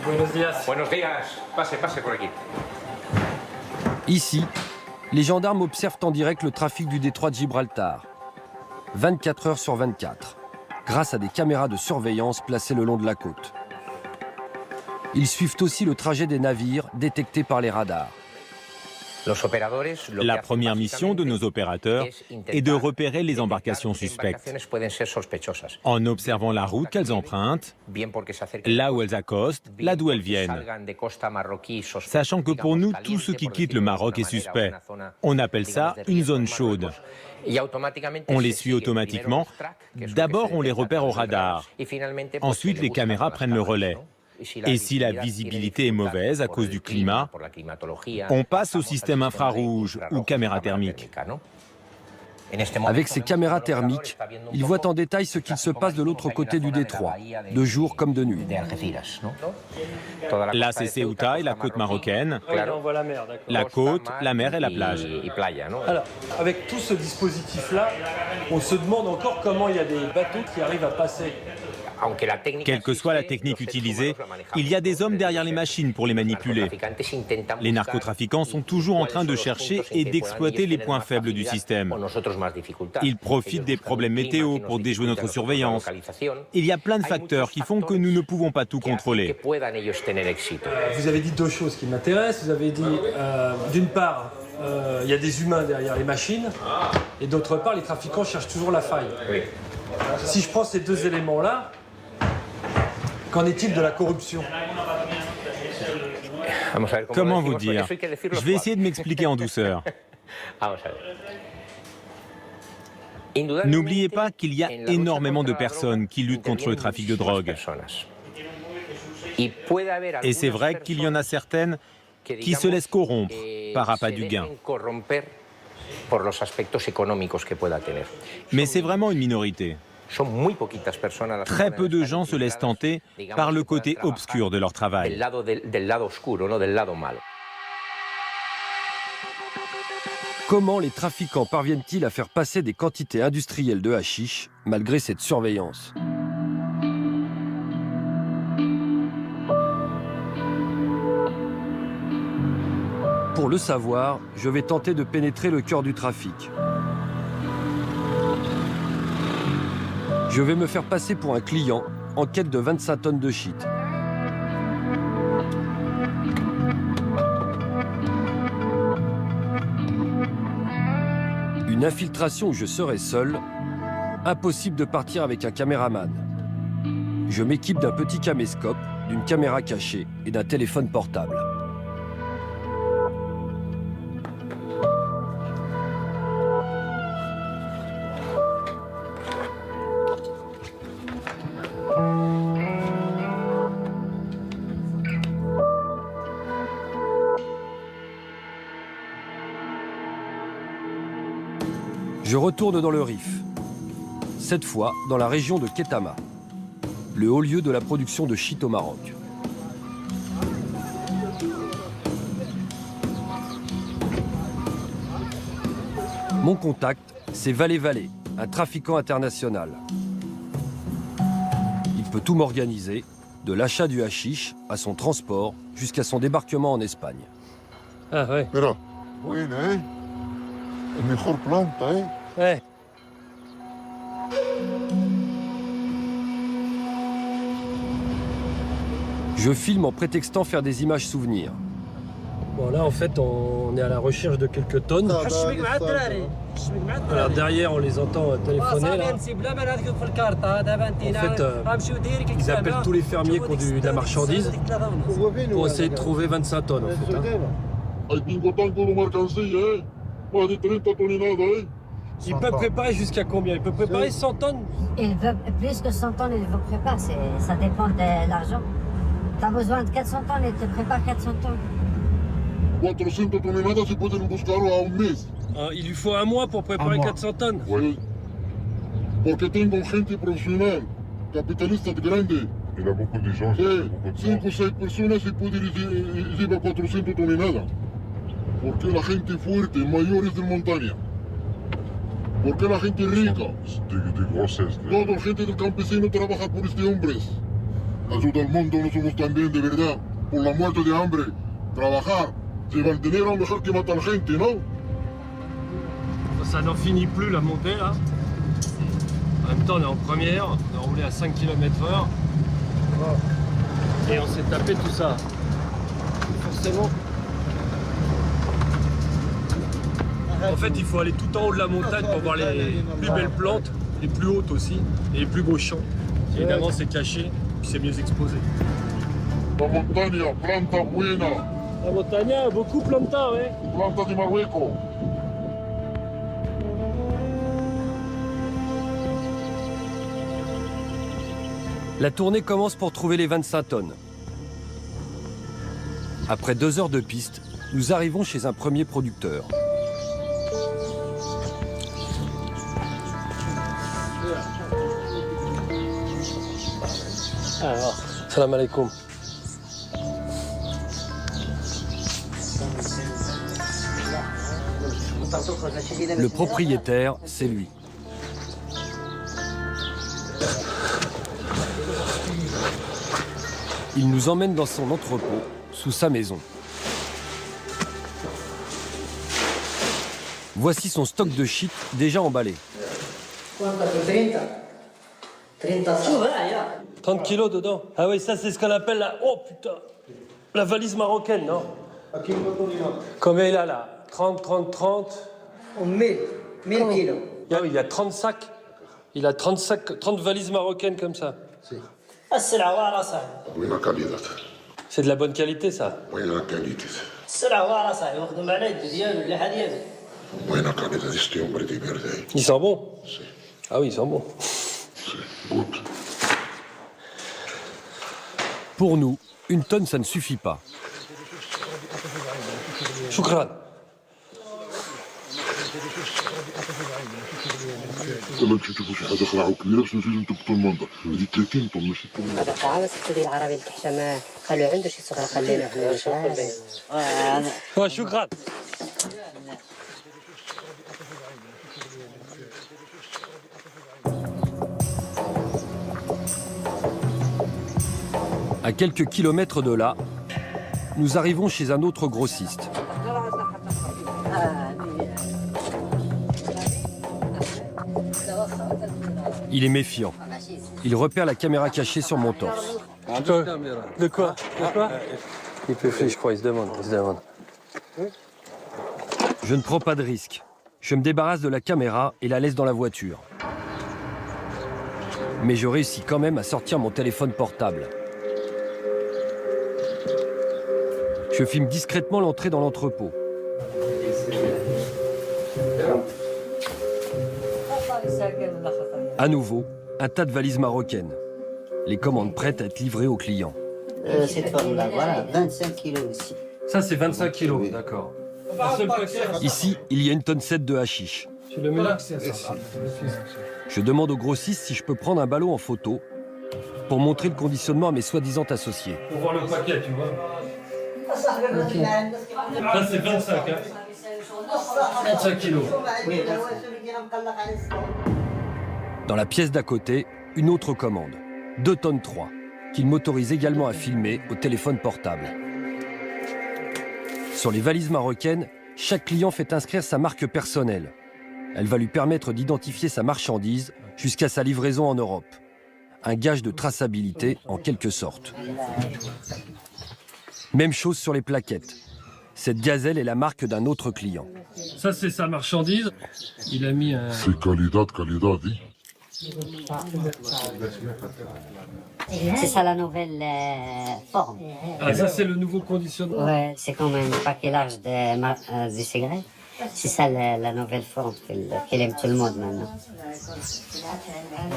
Buenos días. Buenos días. Pase, pase por aquí. Ici, les gendarmes observent en direct le trafic du détroit de Gibraltar. 24 heures sur 24. grâce à des caméras de surveillance placées le long de la côte. Ils suivent aussi le trajet des navires détectés par les radars. La première mission de nos opérateurs est de repérer les embarcations suspectes en observant la route qu'elles empruntent, là où elles accostent, là d'où elles viennent. Sachant que pour nous, tout ce qui quitte le Maroc est suspect. On appelle ça une zone chaude. On les suit automatiquement. D'abord, on les repère au radar. Ensuite, les caméras prennent le relais. Et si la visibilité est mauvaise à cause du climat, on passe au système infrarouge ou caméra thermique. Avec ces caméras thermiques, ils voient en détail ce qu'il se passe de l'autre côté du détroit, de jour comme de nuit. Là, c'est Ceuta et la côte marocaine. La côte, la mer et la plage. Alors, avec tout ce dispositif-là, on se demande encore comment il y a des bateaux qui arrivent à passer. Quelle que soit la technique utilisée, il y a des hommes derrière les machines pour les manipuler. Les narcotrafiquants sont toujours en train de chercher et d'exploiter les points faibles du système. Ils profitent des problèmes météo pour déjouer notre surveillance. Il y a plein de facteurs qui font que nous ne pouvons pas tout contrôler. Vous avez dit deux choses qui m'intéressent. Vous avez dit, d'une part, il y a des humains derrière les machines, et d'autre part, les trafiquants cherchent toujours la faille. Si je prends ces deux éléments-là, qu'en est-il de la corruption? Comment vous dire? Je vais essayer de m'expliquer en douceur. N'oubliez pas qu'il y a énormément de personnes qui luttent contre le trafic de drogue. Et c'est vrai qu'il y en a certaines qui se laissent corrompre par appât du gain. Mais c'est vraiment une minorité. Très peu de gens se laissent tenter par le côté obscur de leur travail. Comment les trafiquants parviennent-ils à faire passer des quantités industrielles de hashish malgré cette surveillance? Pour le savoir, je vais tenter de pénétrer le cœur du trafic. Je vais me faire passer pour un client en quête de 25 tonnes de shit. Une infiltration où je serai seul, impossible de partir avec un caméraman. Je m'équipe d'un petit caméscope, d'une caméra cachée et d'un téléphone portable. Je retourne dans le Rif, cette fois dans la région de Ketama, le haut lieu de la production de shit au Maroc. Mon contact, c'est Valé Valé, un trafiquant international. Il peut tout m'organiser, de l'achat du hashish à son transport jusqu'à son débarquement en Espagne. Ah ouais. Mira, buena, ¿eh? El mejor planta, ¿eh? Ouais. Je filme en prétextant faire des images souvenirs. Bon, là, en fait, on est à la recherche de quelques tonnes. Alors, derrière, on les entend téléphoner, là. En fait, ils appellent tous les fermiers qui ont de la marchandise pour essayer de trouver 25 tonnes, en fait. Ils peuvent préparer jusqu'à combien? Ils peuvent préparer 100 tonnes? Ils veulent plus que 100 tonnes, ils vont préparer. Ça dépend de l'argent. Tu as besoin de 400 tonnes et tu prépares 400 tonnes. 400 toneladas se pueden buscar a un mes. Il lui faut un mois pour préparer 400 tonnes? Oui. Porque tengo gente profesional, capitalistas grandes. Il y a beaucoup de gens. 5 o 6 personas se pueden llevar 400 toneladas. Porque la gente fuerte, mayores de montaña. Porque la gente rica. Toda la gente del campesino trabaja por este hombres. Ayuda al mundo, no somos también de verdad. Por la muerte de hambre. Trabajar. Llevar el dinero mejor que matar gente, ¿no? Ça n'en finit plus la montée là. même temps, on est en première, on a roulé à 5 km/h. Et on s'est tapé tout ça. Forcément. En fait, il faut aller tout en haut de la montagne pour voir les plus belles plantes, les plus hautes aussi, et les plus beaux champs. Évidemment, c'est caché, puis c'est mieux exposé. La montagne, planta buena. La montagne, beaucoup planta, ouais. Planta de Marruecos. La tournée commence pour trouver les 25 tonnes. Après 2 heures de piste, nous arrivons chez un premier producteur. Alors, salam alaikum. Le propriétaire, c'est lui. Il nous emmène dans son entrepôt, sous sa maison. Voici son stock de shit déjà emballé. 30 kilos dedans. Ah oui, ça c'est ce qu'on appelle la... Oh putain, la valise marocaine, non? Combien il a là? 30, 30, 30 1000 kilos. Ah oui, il a 30 sacs. Il a 30 sacs, 30 valises marocaines comme ça. C'est de la bonne qualité, ça. Il sent bon? Ah oui, il sent bon. Pour nous, 1 tonne, ça ne suffit pas. Choukran. لما تشوفوا شي حاجه اخرى كبيره باش نزيدو نثبتوا المنظر هذه 30 طن ماشي طن هذا الطعام السوري العربي الكحشة خلوا عنده شي صغير خلينا احنا شكرا. À quelques kilomètres de là, nous arrivons chez un autre grossiste. Il est méfiant. Il repère la caméra cachée sur mon torse. De quoi? Il peut faire, je crois, il se demande. Je ne prends pas de risque. Je me débarrasse de la caméra et la laisse dans la voiture. Mais je réussis quand même à sortir mon téléphone portable. Je filme discrètement l'entrée dans l'entrepôt. À nouveau, un tas de valises marocaines. Les commandes prêtes à être livrées aux clients. Cette forme-là, voilà, 25 kilos aussi. Ça, c'est 25 kilos, d'accord. Ici, il y a 1,7 tonne de hashish. Tu le mets là? Je demande au grossiste si je peux prendre un ballot en photo pour montrer le conditionnement à mes soi-disant associés. Pour voir le paquet, tu vois. Okay. Là, c'est 25, hein. 25 kilos. Dans la pièce d'à côté, une autre commande, 2,3 tonnes, qu'il m'autorise également à filmer au téléphone portable. Sur les valises marocaines, chaque client fait inscrire sa marque personnelle. Elle va lui permettre d'identifier sa marchandise jusqu'à sa livraison en Europe. Un gage de traçabilité en quelque sorte. Même chose sur les plaquettes. Cette gazelle est la marque d'un autre client. Ça, c'est sa marchandise. Il a mis un... C'est qualité. C'est ça la nouvelle forme. Ah, ça, c'est le nouveau conditionnement. Ouais, c'est comme un paquet large de cigarettes. C'est ça la nouvelle forme qu'elle aime tout le monde maintenant.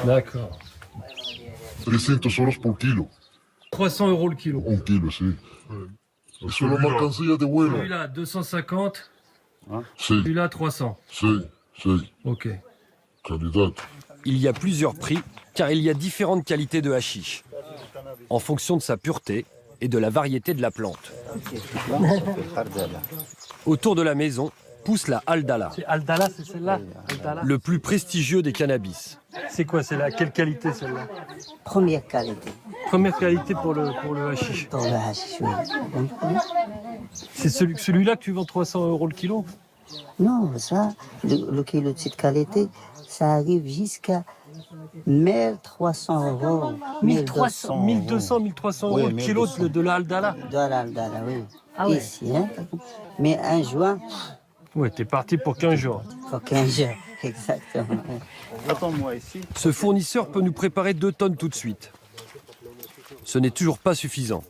D'accord. 300 euros pour kilo. 300 € le kilo. Un kilo, si. Sur la mercancía de vuelo. Celui-là, 250. Si. Celui-là, 300. Si. Ok. Qualité. Il y a plusieurs prix, car il y a différentes qualités de hashish, en fonction de sa pureté et de la variété de la plante. Autour de la maison pousse la Aldala. Aldala, c'est celle-là? Le plus prestigieux des cannabis. C'est quoi, c'est quelle qualité celle-là? Première qualité. Première qualité pour le hashish. Pour le hashish, oui. C'est celui-là que tu vends 300 € le kilo? Non, ça, le kilo de cette qualité, ça arrive jusqu'à 1300 euros. 1300, 1200, 1300 euros le kilo de la Aldala. De la Aldala, oui. Ah ouais. Ici, hein. Mais un juin. Ouais, t'es parti pour 15 jours. Pour 15 jours, exactement. Attends-moi ici. Ce fournisseur peut nous préparer 2 tonnes tout de suite. Ce n'est toujours pas suffisant.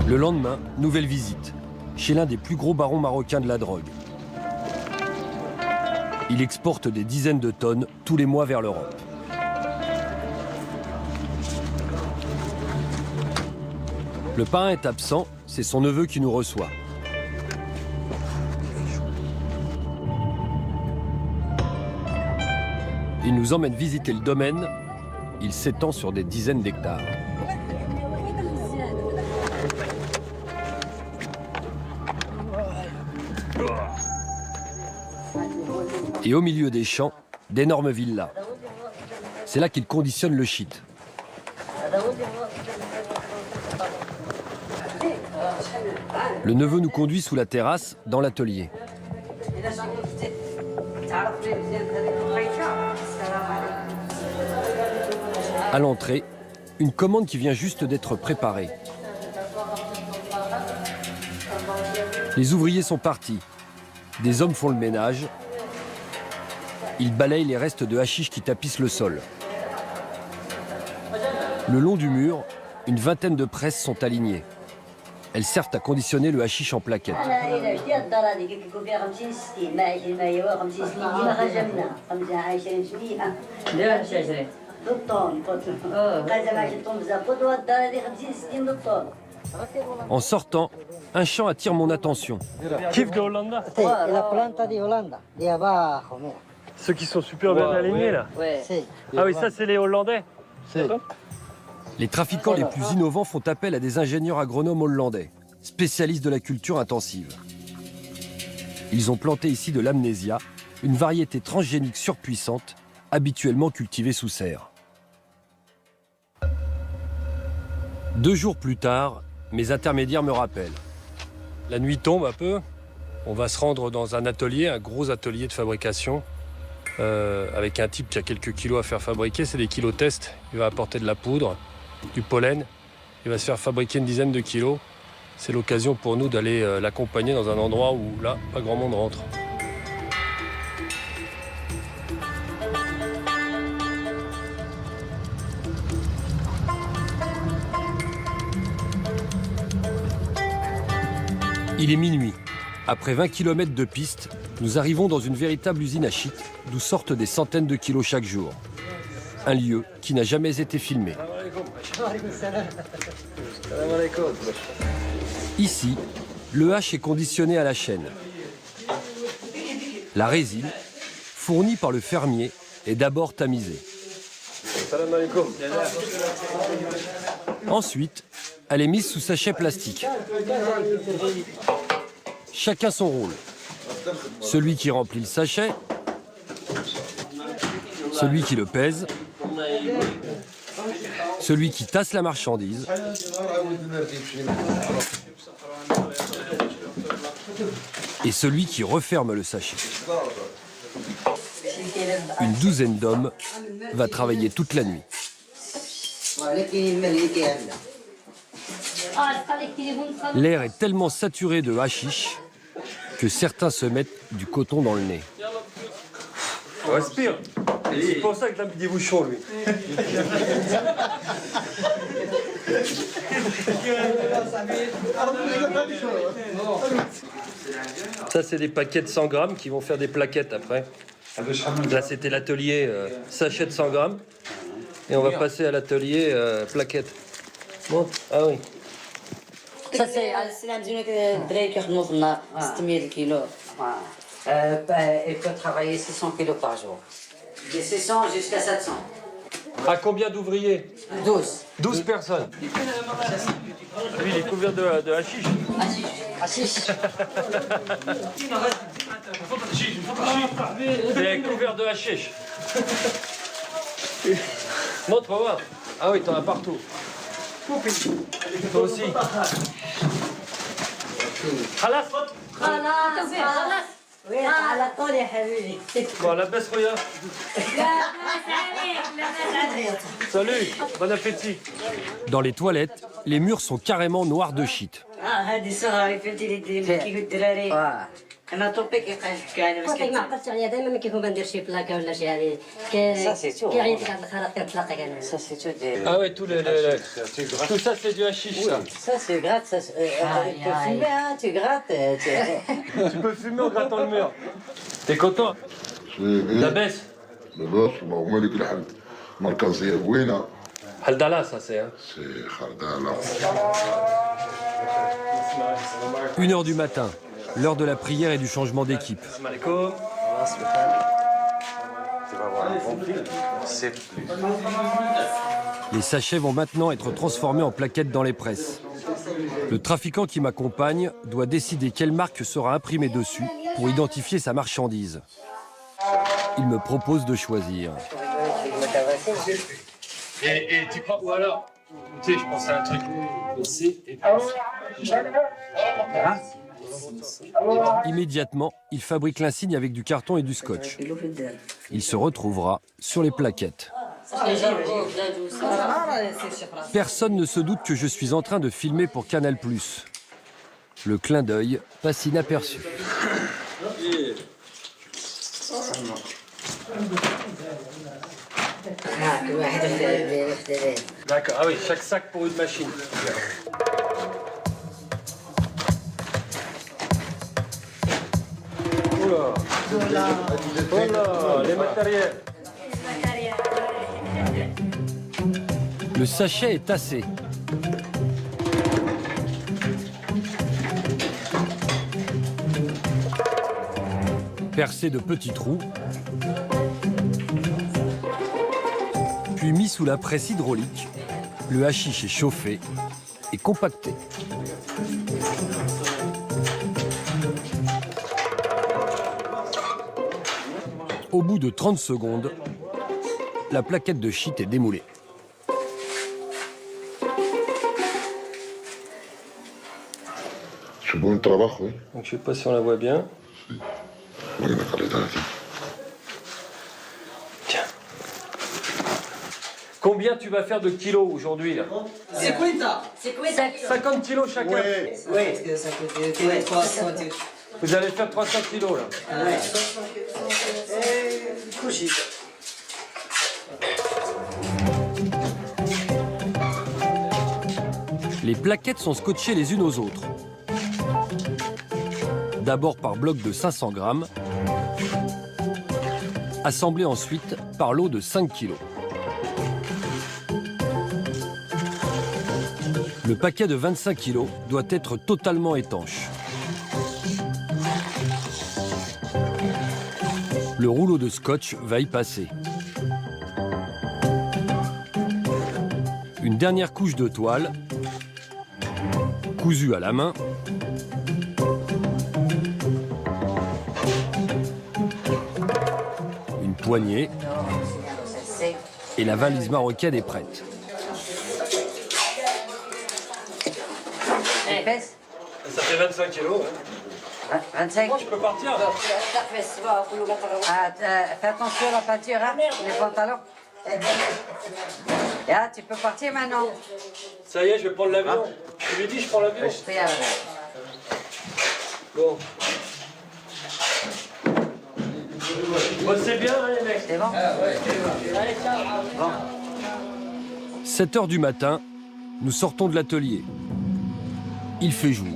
Le lendemain, nouvelle visite, chez l'un des plus gros barons marocains de la drogue. Il exporte des dizaines de tonnes tous les mois vers l'Europe. Le parrain est absent, c'est son neveu qui nous reçoit. Il nous emmène visiter le domaine. Il s'étend sur des dizaines d'hectares. Et au milieu des champs, d'énormes villas. C'est là qu'il conditionne le shit. Le neveu nous conduit sous la terrasse, dans l'atelier. À l'entrée, une commande qui vient juste d'être préparée. Les ouvriers sont partis. Des hommes font le ménage. Ils balayent les restes de hashish qui tapissent le sol. Le long du mur, une vingtaine de presses sont alignées. Elles servent à conditionner le hashish en plaquettes. En sortant, un champ attire mon attention. Kif de Hollanda. Ceux qui sont super bien alignés là. Ah oui, ça c'est les Hollandais. Les trafiquants les plus innovants font appel à des ingénieurs agronomes hollandais, spécialistes de la culture intensive. Ils ont planté ici de l'amnésia, une variété transgénique surpuissante, habituellement cultivée sous serre. 2 jours plus tard, mes intermédiaires me rappellent. La nuit tombe un peu. On va se rendre dans un atelier, un gros atelier de fabrication, avec un type qui a quelques kilos à faire fabriquer. C'est des kilos test. Il va apporter de la poudre, du pollen. Il va se faire fabriquer une dizaine de kilos. C'est l'occasion pour nous d'aller l'accompagner dans un endroit où, là, pas grand monde rentre. Il est minuit. Après 20 km de piste, nous arrivons dans une véritable usine à shit, d'où sortent des centaines de kilos chaque jour. Un lieu qui n'a jamais été filmé. Ici, le hash est conditionné à la chaîne. La résine, fournie par le fermier, est d'abord tamisée. Ensuite, elle est mise sous sachet plastique. Chacun son rôle. Celui qui remplit le sachet, celui qui le pèse, celui qui tasse la marchandise, et celui qui referme le sachet. Une douzaine d'hommes va travailler toute la nuit. L'air est tellement saturé de hashish que certains se mettent du coton dans le nez. On respire. C'est pour ça que t'as mis des bouchons, lui. Ça, c'est des paquets de 100 grammes qui vont faire des plaquettes après. Là, c'était l'atelier sachet de 100 grammes. Et on va passer à l'atelier plaquette. Bon, ah oui. Ça, c'est un dîner que Drake a 600 kilos. Il peut travailler 600 kilos par jour. De 600 jusqu'à 700. À combien d'ouvriers? 12. 12 personnes. Lui, il est couvert de hashish. Hashish. Il est couvert de hashish. Montre, on va voir. Ah oui, t'en as partout. Toi aussi. Khalas. Bon, la baisse, regarde. Salut, bon appétit. Dans les toilettes, les murs sont carrément noirs de shit. انا طوبي كيف كاين بس ما عقلتش عليا دائما كيف ما ندير شي بلاكه ولا شي هذه كيعيط لك هذا الخرق كتلاقى كان ça c'est tout ah ouais tout ça c'est du hashish ça ça c'est gratte ça tu peux fumer hein tu grattes tu peux fumer en grattant le mur t'es content la baisse هما اللي كل مركزيه زوينه Haldala ça c'est hein c'est Haldala 1h du matin. L'heure de la prière et du changement d'équipe. Les sachets vont maintenant être transformés en plaquettes dans les presses. Le trafiquant qui m'accompagne doit décider quelle marque sera imprimée dessus pour identifier sa marchandise. Il me propose de choisir. Et tu crois ou alors tu sais je pensais à un truc aussi et Immédiatement, il fabrique l'insigne avec du carton et du scotch. Il se retrouvera sur les plaquettes. Personne ne se doute que je suis en train de filmer pour Canal+. Le clin d'œil passe inaperçu. D'accord, ah oui, chaque sac pour une machine. Oula, les matériels. Le sachet est tassé. Percé de petits trous. Puis mis sous la presse hydraulique, le hashish est chauffé et compacté. Au bout de 30 secondes, la plaquette de shit est démoulée. C'est bon travail, oui. Donc je sais pas si on la voit bien. Tiens. Combien tu vas faire de kilos aujourd'hui là? C'est quoi ça? C'est quoi ça? 50 kilos chacun. Oui, parce que ça coûte 300. Vous allez faire 300 kilos là. Ouais. Les plaquettes sont scotchées les unes aux autres. D'abord par bloc de 500 grammes, assemblées ensuite par lot de 5 kilos. Le paquet de 25 kilos doit être totalement étanche. Le rouleau de scotch va y passer. Une dernière couche de toile, cousue à la main. Une poignée. Et la valise marocaine est prête. Ça fait 25 kilos. Hein. 25. Tu peux partir. Fais attention à la peinture, hein, les pantalons. Ah, tu peux partir maintenant. Ça y est, je vais prendre l'avion. Je lui ai dit, je prends l'avion. Bon. Bossez bien, hein, les mecs. C'est bon. Allez, ciao. Bon. 7 h du matin, nous sortons de l'atelier. Il fait jour.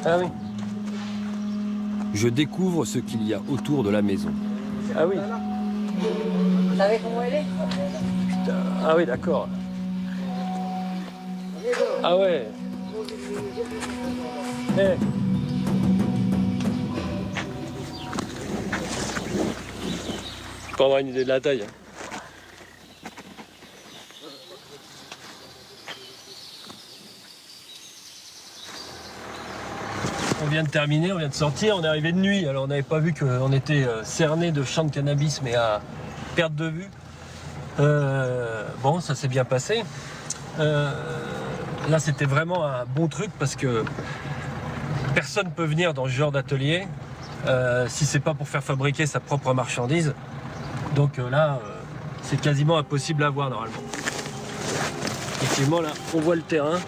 Ah oui. Je découvre ce qu'il y a autour de la maison. Ah oui. Vous savez comment elle est? Ah oui, d'accord. Ah ouais. Eh. Pour avoir une idée de la taille. On vient de terminer, on vient de sortir, on est arrivé de nuit. Alors on n'avait pas vu qu'on était cerné de champs de cannabis, mais à perte de vue. Bon, ça s'est bien passé. Là, c'était vraiment un bon truc parce que personne ne peut venir dans ce genre d'atelier si c'est pas pour faire fabriquer sa propre marchandise. Donc là, c'est quasiment impossible à voir normalement. Effectivement, là, on voit le terrain.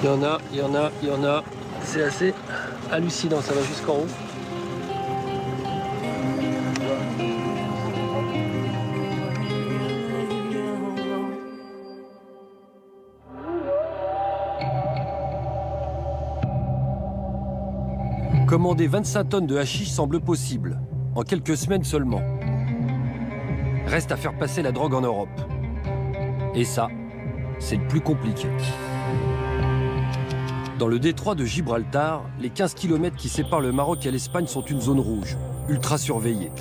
Il y en a, il y en a, il y en a. C'est assez hallucinant, ça va jusqu'en haut. Commander 25 tonnes de hashish semble possible, en quelques semaines seulement. Reste à faire passer la drogue en Europe. Et ça, c'est le plus compliqué. Dans le détroit de Gibraltar, les 15 km qui séparent le Maroc et l'Espagne sont une zone rouge, ultra surveillée.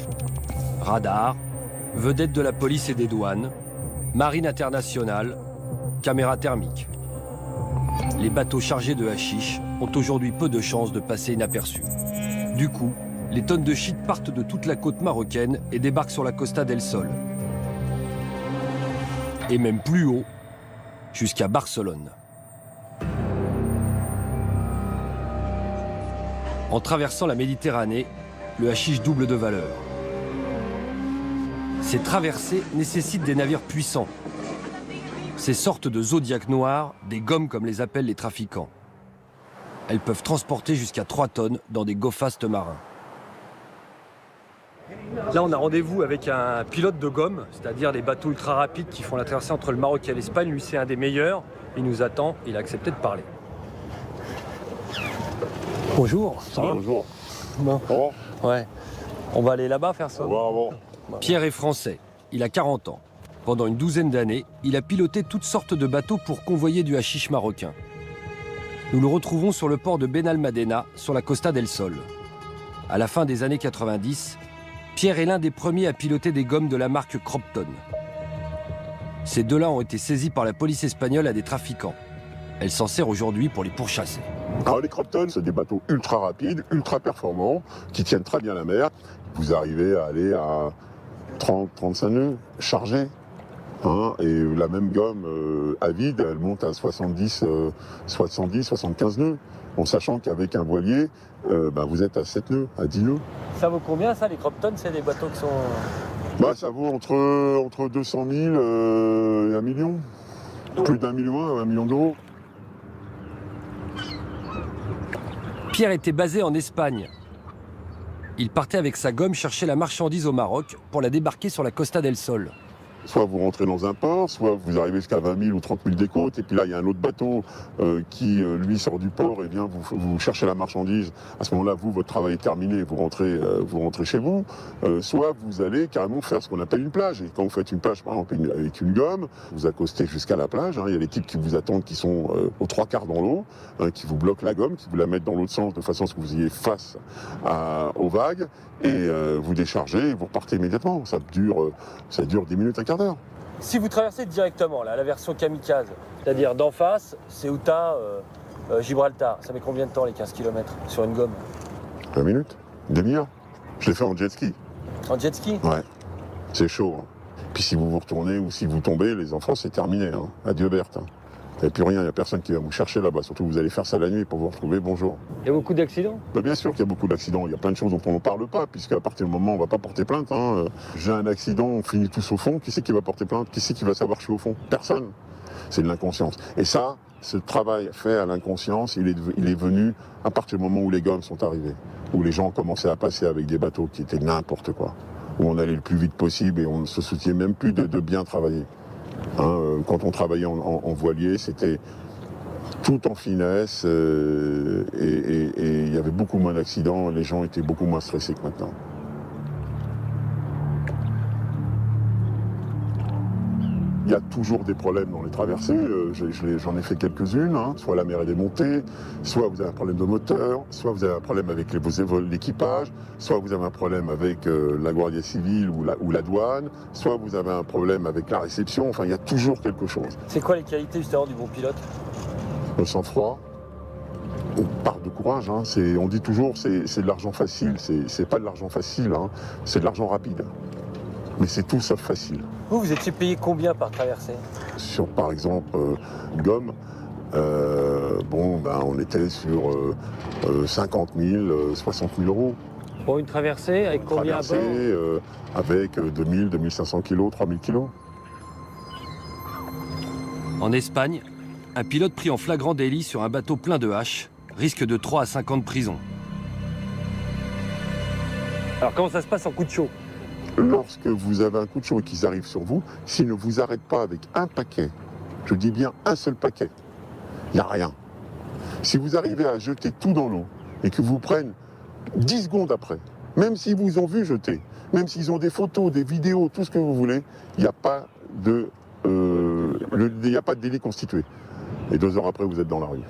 Radar, vedettes de la police et des douanes, marine internationale, caméras thermiques. Les bateaux chargés de hashish ont aujourd'hui peu de chances de passer inaperçus. Du coup, les tonnes de shit partent de toute la côte marocaine et débarquent sur la Costa del Sol. Et même plus haut, jusqu'à Barcelone. En traversant la Méditerranée, le hashish double de valeur. Ces traversées nécessitent des navires puissants. Ces sortes de zodiacs noirs, des gommes comme les appellent les trafiquants. Elles peuvent transporter jusqu'à 3 tonnes dans des go-fast marins. Là, on a rendez-vous avec un pilote de gomme, c'est-à-dire des bateaux ultra rapides qui font la traversée entre le Maroc et l'Espagne. Lui, c'est un des meilleurs. Il nous attend, il a accepté de parler. Bonjour. Ça va ? Bonjour. Bon. Ouais. On va aller là-bas faire ça. Pierre est français. Il a 40 ans. Pendant une douzaine d'années, il a piloté toutes sortes de bateaux pour convoyer du hashish marocain. Nous le retrouvons sur le port de Benalmádena, sur la Costa del Sol. À la fin des années 90, Pierre est l'un des premiers à piloter des gommes de la marque Cropton. Ces deux-là ont été saisis par la police espagnole à des trafiquants. Elle s'en sert aujourd'hui pour les pourchasser. Alors les Cropton, c'est des bateaux ultra rapides, ultra performants, qui tiennent très bien la mer. Vous arrivez à aller à 30-35 nœuds chargés. Hein, et la même gomme à vide, elle monte à 70-75 nœuds. En sachant qu'avec un voilier, vous êtes à 7 nœuds, à 10 nœuds. Ça vaut combien ça, les Cropton? C'est des bateaux qui sont... Ça vaut entre 200 000 et 1 million. Plus d'1 million, 1 million d'euros. Pierre était basé en Espagne. Il partait avec sa gomme chercher la marchandise au Maroc pour la débarquer sur la Costa del Sol. Soit vous rentrez dans un port, soit vous arrivez jusqu'à 20 000 ou 30 000 des côtes, et puis là il y a un autre bateau qui lui sort du port et vient vous chercher la marchandise. À ce moment-là, votre travail est terminé, vous rentrez chez vous. Soit vous allez carrément faire ce qu'on appelle une plage. Et quand vous faites une plage, par exemple avec une gomme, vous accostez jusqu'à la plage. Il y a les types qui vous attendent, qui sont aux 3/4 dans l'eau, qui vous bloquent la gomme, qui vous la mettent dans l'autre sens de façon à ce que vous ayez face aux vagues. Et vous déchargez et vous repartez immédiatement. Ça dure 10 minutes, un quart d'heure. Si vous traversez directement, là, la version kamikaze, c'est-à-dire d'en face, c'est Ceuta, Gibraltar, ça met combien de temps les 15 km sur une gomme? 20 minutes, une demi-heure. Je l'ai fait en jet ski. En jet ski? Ouais, c'est chaud. Hein. Puis si vous vous retournez ou si vous tombez, les enfants, c'est terminé. Hein. Adieu Berthe. Hein. Il n'y a plus rien, il n'y a personne qui va vous chercher là-bas. Surtout vous allez faire ça la nuit pour vous retrouver, bonjour. Il y a beaucoup d'accidents? Bien sûr qu'il y a beaucoup d'accidents. Il y a plein de choses dont on ne parle pas, puisqu'à partir du moment où on ne va pas porter plainte, hein, j'ai un accident, on finit tous au fond, qui c'est qui va porter plainte? Qui c'est qui va savoir que je suis au fond? Personne. C'est de l'inconscience. Et ça, ce travail fait à l'inconscience, il est venu à partir du moment où les gommes sont arrivées, où les gens commençaient à passer avec des bateaux qui étaient n'importe quoi, où on allait le plus vite possible et on ne se souciait même plus de bien travailler. Hein, quand on travaillait en voilier, c'était tout en finesse et il y avait beaucoup moins d'accidents, les gens étaient beaucoup moins stressés que maintenant. Il y a toujours des problèmes dans les traversées, j'en ai fait quelques-unes, hein. Soit la mer est démontée, soit vous avez un problème de moteur, soit vous avez un problème avec l'équipage, soit vous avez un problème avec la Guardia Civile ou la douane, soit vous avez un problème avec la réception, enfin il y a toujours quelque chose. C'est quoi les qualités justement du bon pilote? Le sang-froid, on part de courage, hein. On dit toujours c'est de l'argent facile, c'est pas de l'argent facile, hein. C'est de l'argent rapide. Mais c'est tout sauf facile. Vous étiez payé combien par traversée? Sur, par exemple, Gomme, on était sur 50 000, 60 000 euros. Pour une traversée, avec combien à bord? Avec 2000, 2500 kilos, 3000 kilos. En Espagne, un pilote pris en flagrant délit sur un bateau plein de haches risque de 3 à 5 ans de prison. Alors comment ça se passe en coup de chaud? Lorsque vous avez un coup de chaud et qu'ils arrivent sur vous, s'ils ne vous arrêtent pas avec un paquet, je dis bien un seul paquet, il n'y a rien. Si vous arrivez à jeter tout dans l'eau et que vous prennent 10 secondes après, même s'ils vous ont vu jeter, même s'ils ont des photos, des vidéos, tout ce que vous voulez, il n'y a pas de délit constitué. Et 2 heures après, vous êtes dans la rue.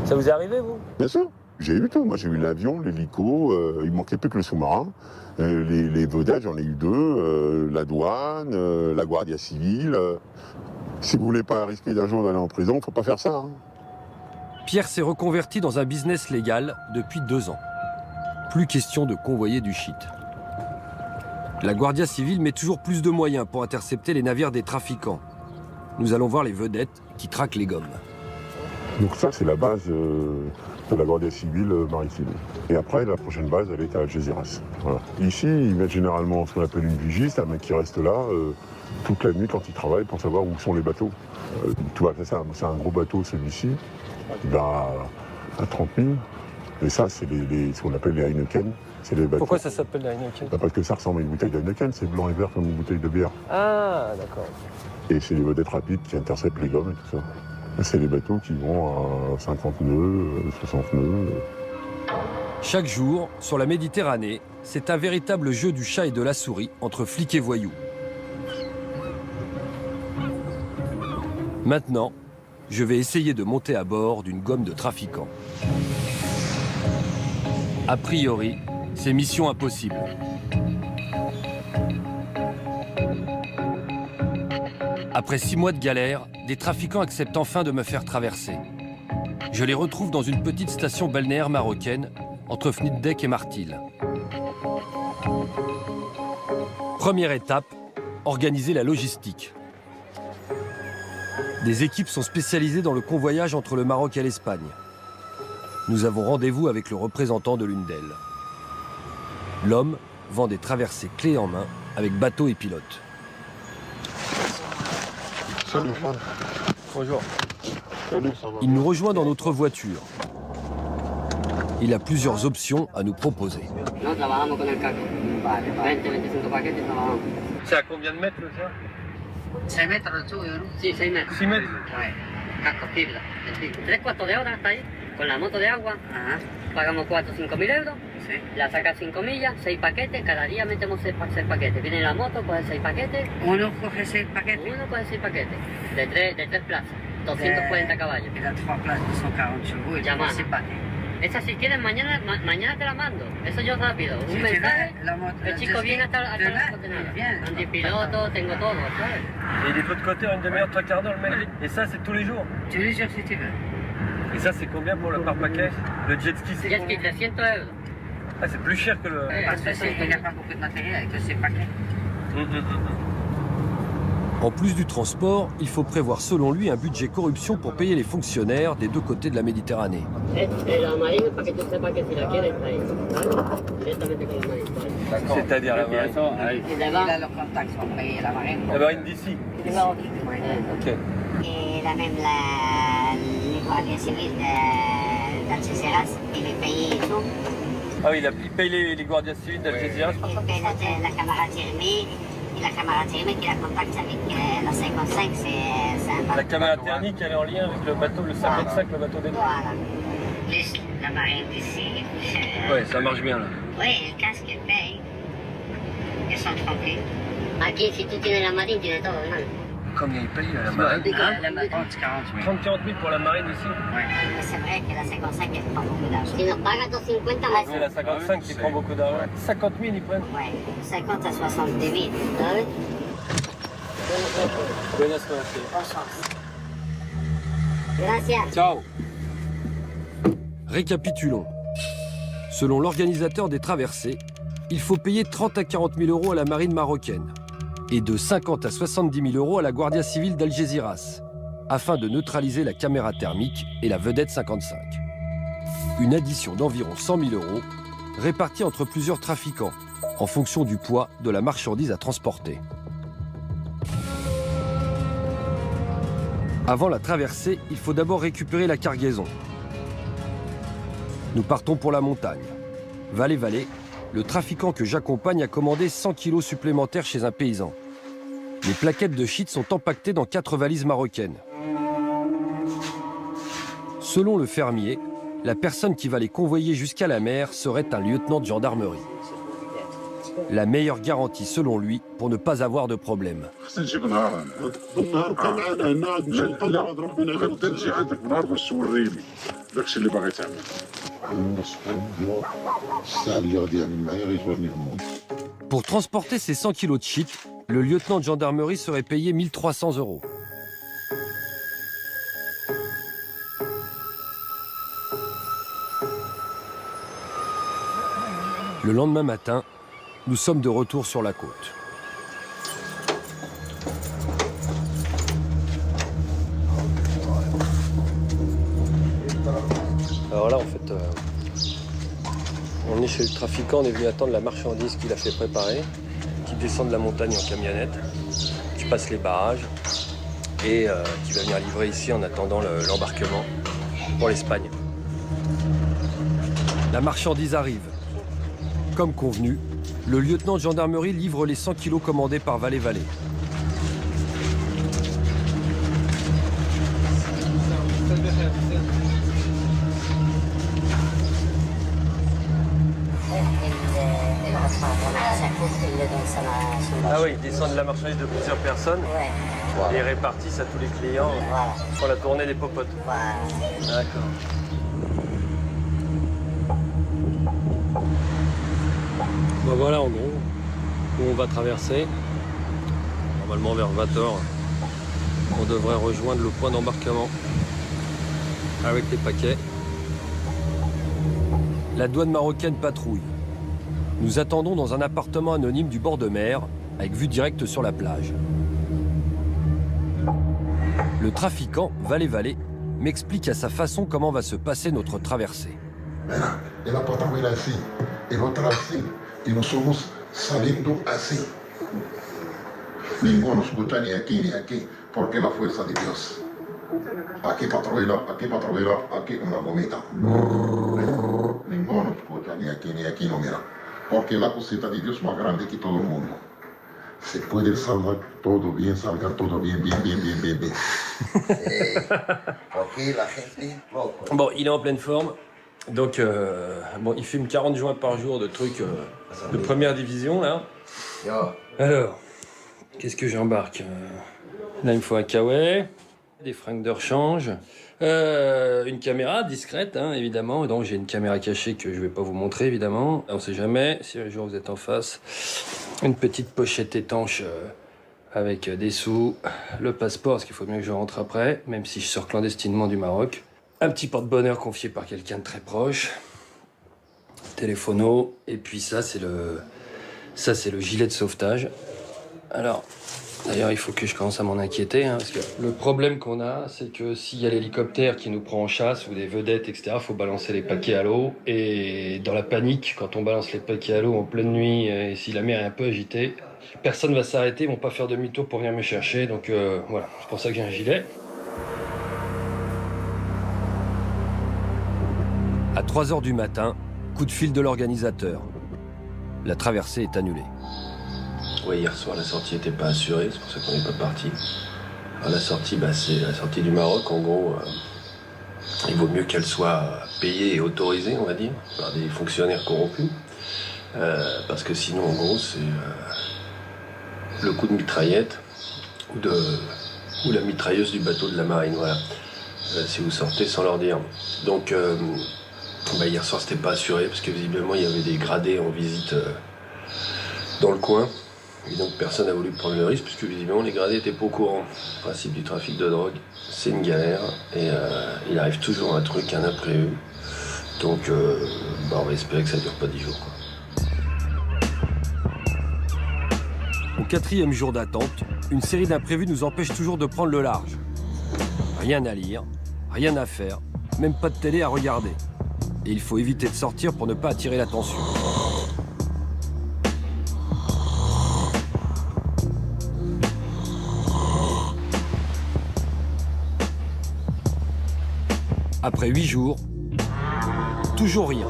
Ça vous est arrivé, vous? Bien sûr. J'ai eu tout. Moi, j'ai eu l'avion, l'hélico, il manquait plus que le sous-marin. Les vedettes, j'en ai eu 2. La douane, la Guardia Civile. Si vous voulez pas risquer d'un jour d'aller en prison, il ne faut pas faire ça. Hein. Pierre s'est reconverti dans un business légal depuis 2 ans. Plus question de convoyer du shit. La Guardia Civile met toujours plus de moyens pour intercepter les navires des trafiquants. Nous allons voir les vedettes qui traquent les gommes. Donc ça, c'est la base de la Guardia Civile maritime. Et après, la prochaine base, elle est à Algeciras. Voilà. Ici, ils mettent généralement ce qu'on appelle une vigie, c'est un mec qui reste là toute la nuit quand il travaille pour savoir où sont les bateaux. Tu vois, c'est un gros bateau, celui-ci. Il va à 30 000. Et ça, c'est ce qu'on appelle les Heineken. Les bateaux. Pourquoi ça s'appelle la Heineken? Parce que ça ressemble à une bouteille d'Heineken, c'est blanc et vert comme une bouteille de bière. Ah, d'accord. Et c'est les vedettes rapides qui interceptent les gommes et tout ça. C'est les bateaux qui vont à 50 nœuds, 60 nœuds. Chaque jour, sur la Méditerranée, c'est un véritable jeu du chat et de la souris entre flics et voyous. Maintenant, je vais essayer de monter à bord d'une gomme de trafiquant. A priori, c'est mission impossible. Après 6 mois de galère, des trafiquants acceptent enfin de me faire traverser. Je les retrouve dans une petite station balnéaire marocaine, entre Fniddek et Martil. Première étape, organiser la logistique. Des équipes sont spécialisées dans le convoyage entre le Maroc et l'Espagne. Nous avons rendez-vous avec le représentant de l'une d'elles. L'homme vend des traversées clés en main avec bateau et pilote. Salut. Bonjour. Salut, ça va. Il nous rejoint dans notre voiture. Il a plusieurs options à nous proposer. C'est à combien de mètres, ça? 6 metros de tuyo, ¿no? Sí, 6 metros. 6 mètres? Casco fibra. 3/4 de hora hasta ahí, con la moto de agua. Pagamos 4 o 5 mil euros. Sí. La sacas 5 millas, 6 paquetes. Cada día metemos 6 paquetes. Viene la moto, coge 6 paquetes. Uno coge 6 paquetes. Uno coge 6 paquetes. De 3 plazas. 240 caballos. Y las 3 plazas son 40 chubus. Llama. Esa si quieres mañana te la mando. Eso yo rápido. Un mensaje. El chico viene hasta la contenada. Antipiloto, tengo todo, ¿sabes? Et il est de l'autre côté en une demi-heure, 3/4 d'heure le mec. Et ça, c'est tous les jours? Tous les jours si tu veux. Et ça, c'est combien pour le par paquet? Le jet ski, c'est Jet ski, 300 euros. Ah, c'est plus cher que le... Parce qu'il n'y a pas beaucoup de matériel avec ces paquets. En plus du transport, il faut prévoir selon lui un budget corruption pour payer les fonctionnaires des 2 côtés de la Méditerranée. C'est-à-dire la marine? Il a le contact pour payer la marine. La marine d'ici? Ok. Et là même les Guardia Civile d'Algeciras, il est payé et tout. Ah oui, il paye les Guardia Civile d'Algeciras? Il paye la camarade thermique. Et la camarade thermique, il a contact avec la 55, c'est un bateau. La camarade thermique, elle est en lien avec le bateau, le 55, le bateau des deux. Voilà. Plus la marine d'ici. Ouais, ça marche bien là. Oui, le casque, il paye. Ils sont tranquilles. Aquí, si tu tienes la marine, tienes todo, ¿no? Combien il paye la marine? 30-40 000 pour la marine ici? Oui. Mais c'est vrai que la 55, elle prend beaucoup d'argent. Si nous paga 250, mais c'est la 55 qui prend beaucoup d'argent. 50 000 ils prennent? Oui, 50 à 70 000. Ah oui? Buenas noches. Bonne chance. Gracias. Ciao. Récapitulons. Selon l'organisateur des traversées, il faut payer 30 à 40 000 euros à la marine marocaine. et de 50 à 70 000 € à la Guardia Civile d'Algeciras, afin de neutraliser la caméra thermique et la vedette 55. Une addition d'environ 100 000 € répartie entre plusieurs trafiquants, en fonction du poids de la marchandise à transporter. Avant la traversée, il faut d'abord récupérer la cargaison. Nous partons pour la montagne. Valle-Valle, le trafiquant que j'accompagne a commandé 100 kilos supplémentaires chez un paysan. Les plaquettes de shit sont empaquetées dans 4 valises marocaines. Selon le fermier, la personne qui va les convoyer jusqu'à la mer serait un lieutenant de gendarmerie. La meilleure garantie, selon lui, pour ne pas avoir de problème. Pour transporter ces 100 kilos de shit, le lieutenant de gendarmerie serait payé 1 300 €. Le lendemain matin, nous sommes de retour sur la côte. Alors là, en fait, on est chez le trafiquant, on est venu attendre la marchandise qu'il a fait préparer, qui descend de la montagne en camionnette, qui passe les barrages et qui va venir livrer ici en attendant l'embarquement pour l'Espagne. La marchandise arrive. Comme convenu, le lieutenant de gendarmerie livre les 100 kilos commandés par Valle-Valle. Ah oui, ils descendent de la marchandise de plusieurs personnes et ils répartissent à tous les clients pour la tournée des popotes. D'accord. Bon, voilà en gros où on va traverser. Normalement vers 20h, on devrait rejoindre le point d'embarquement avec les paquets. La douane marocaine patrouille. Nous attendons dans un appartement anonyme du bord de mer, avec vue directe sur la plage. Le trafiquant, Valle-Valle, m'explique à sa façon comment va se passer notre traversée. El apartado era así, el otro así, y nos somos saliendo así. Ninguno escucha ni aquí, porque la fuerza de Dios. Aquí patrulla, aquí una gomita. Ninguno escucha ni aquí, no mira. Porque la cosita de Dios es más grande que todo el mundo. Se puede salvar todo bien, salgar todo bien. Porque la gente... Bon, il est en pleine forme. Donc, bon, il fume 40 joints par jour de trucs de première division, là. Alors, qu'est-ce que j'embarque? Là, il me faut un kawaii, des fringues de rechange, une caméra discrète, hein, évidemment. Donc, j'ai une caméra cachée que je ne vais pas vous montrer, évidemment. On ne sait jamais si un jour vous êtes en face. Une petite pochette étanche avec des sous, le passeport, parce qu'il faut bien que je rentre après, même si je sors clandestinement du Maroc. Un petit porte-bonheur confié par quelqu'un de très proche. Téléphono. Et puis ça, c'est le gilet de sauvetage. Alors, d'ailleurs, il faut que je commence à m'en inquiéter, hein, parce que le problème qu'on a, c'est que s'il y a l'hélicoptère qui nous prend en chasse, ou des vedettes, etc., il faut balancer les paquets à l'eau. Et dans la panique, quand on balance les paquets à l'eau en pleine nuit, et si la mer est un peu agitée, personne ne va s'arrêter, ils ne vont pas faire demi-tour pour venir me chercher. Donc voilà, c'est pour ça que j'ai un gilet. À 3h du matin, coup de fil de l'organisateur. La traversée est annulée. Oui, hier soir, la sortie n'était pas assurée, c'est pour ça qu'on n'est pas parti. Alors, la sortie, c'est la sortie du Maroc. En gros, il vaut mieux qu'elle soit payée et autorisée, on va dire, par des fonctionnaires corrompus. Parce que sinon, en gros, c'est le coup de mitraillette ou la mitrailleuse du bateau de la marine, voilà. Si vous sortez sans leur dire. Donc, hier soir, c'était pas assuré, parce que visiblement, il y avait des gradés en visite dans le coin. Et donc, personne n'a voulu prendre le risque, puisque visiblement, les gradés n'étaient pas au courant. Le principe du trafic de drogue, c'est une galère, et il arrive toujours un truc, un imprévu. Donc, on va espérer que ça ne dure pas 10 jours, quoi. On 4e jour d'attente, une série d'imprévus nous empêche toujours de prendre le large. Rien à lire, rien à faire, même pas de télé à regarder. Et il faut éviter de sortir pour ne pas attirer l'attention. Après 8 jours, toujours rien.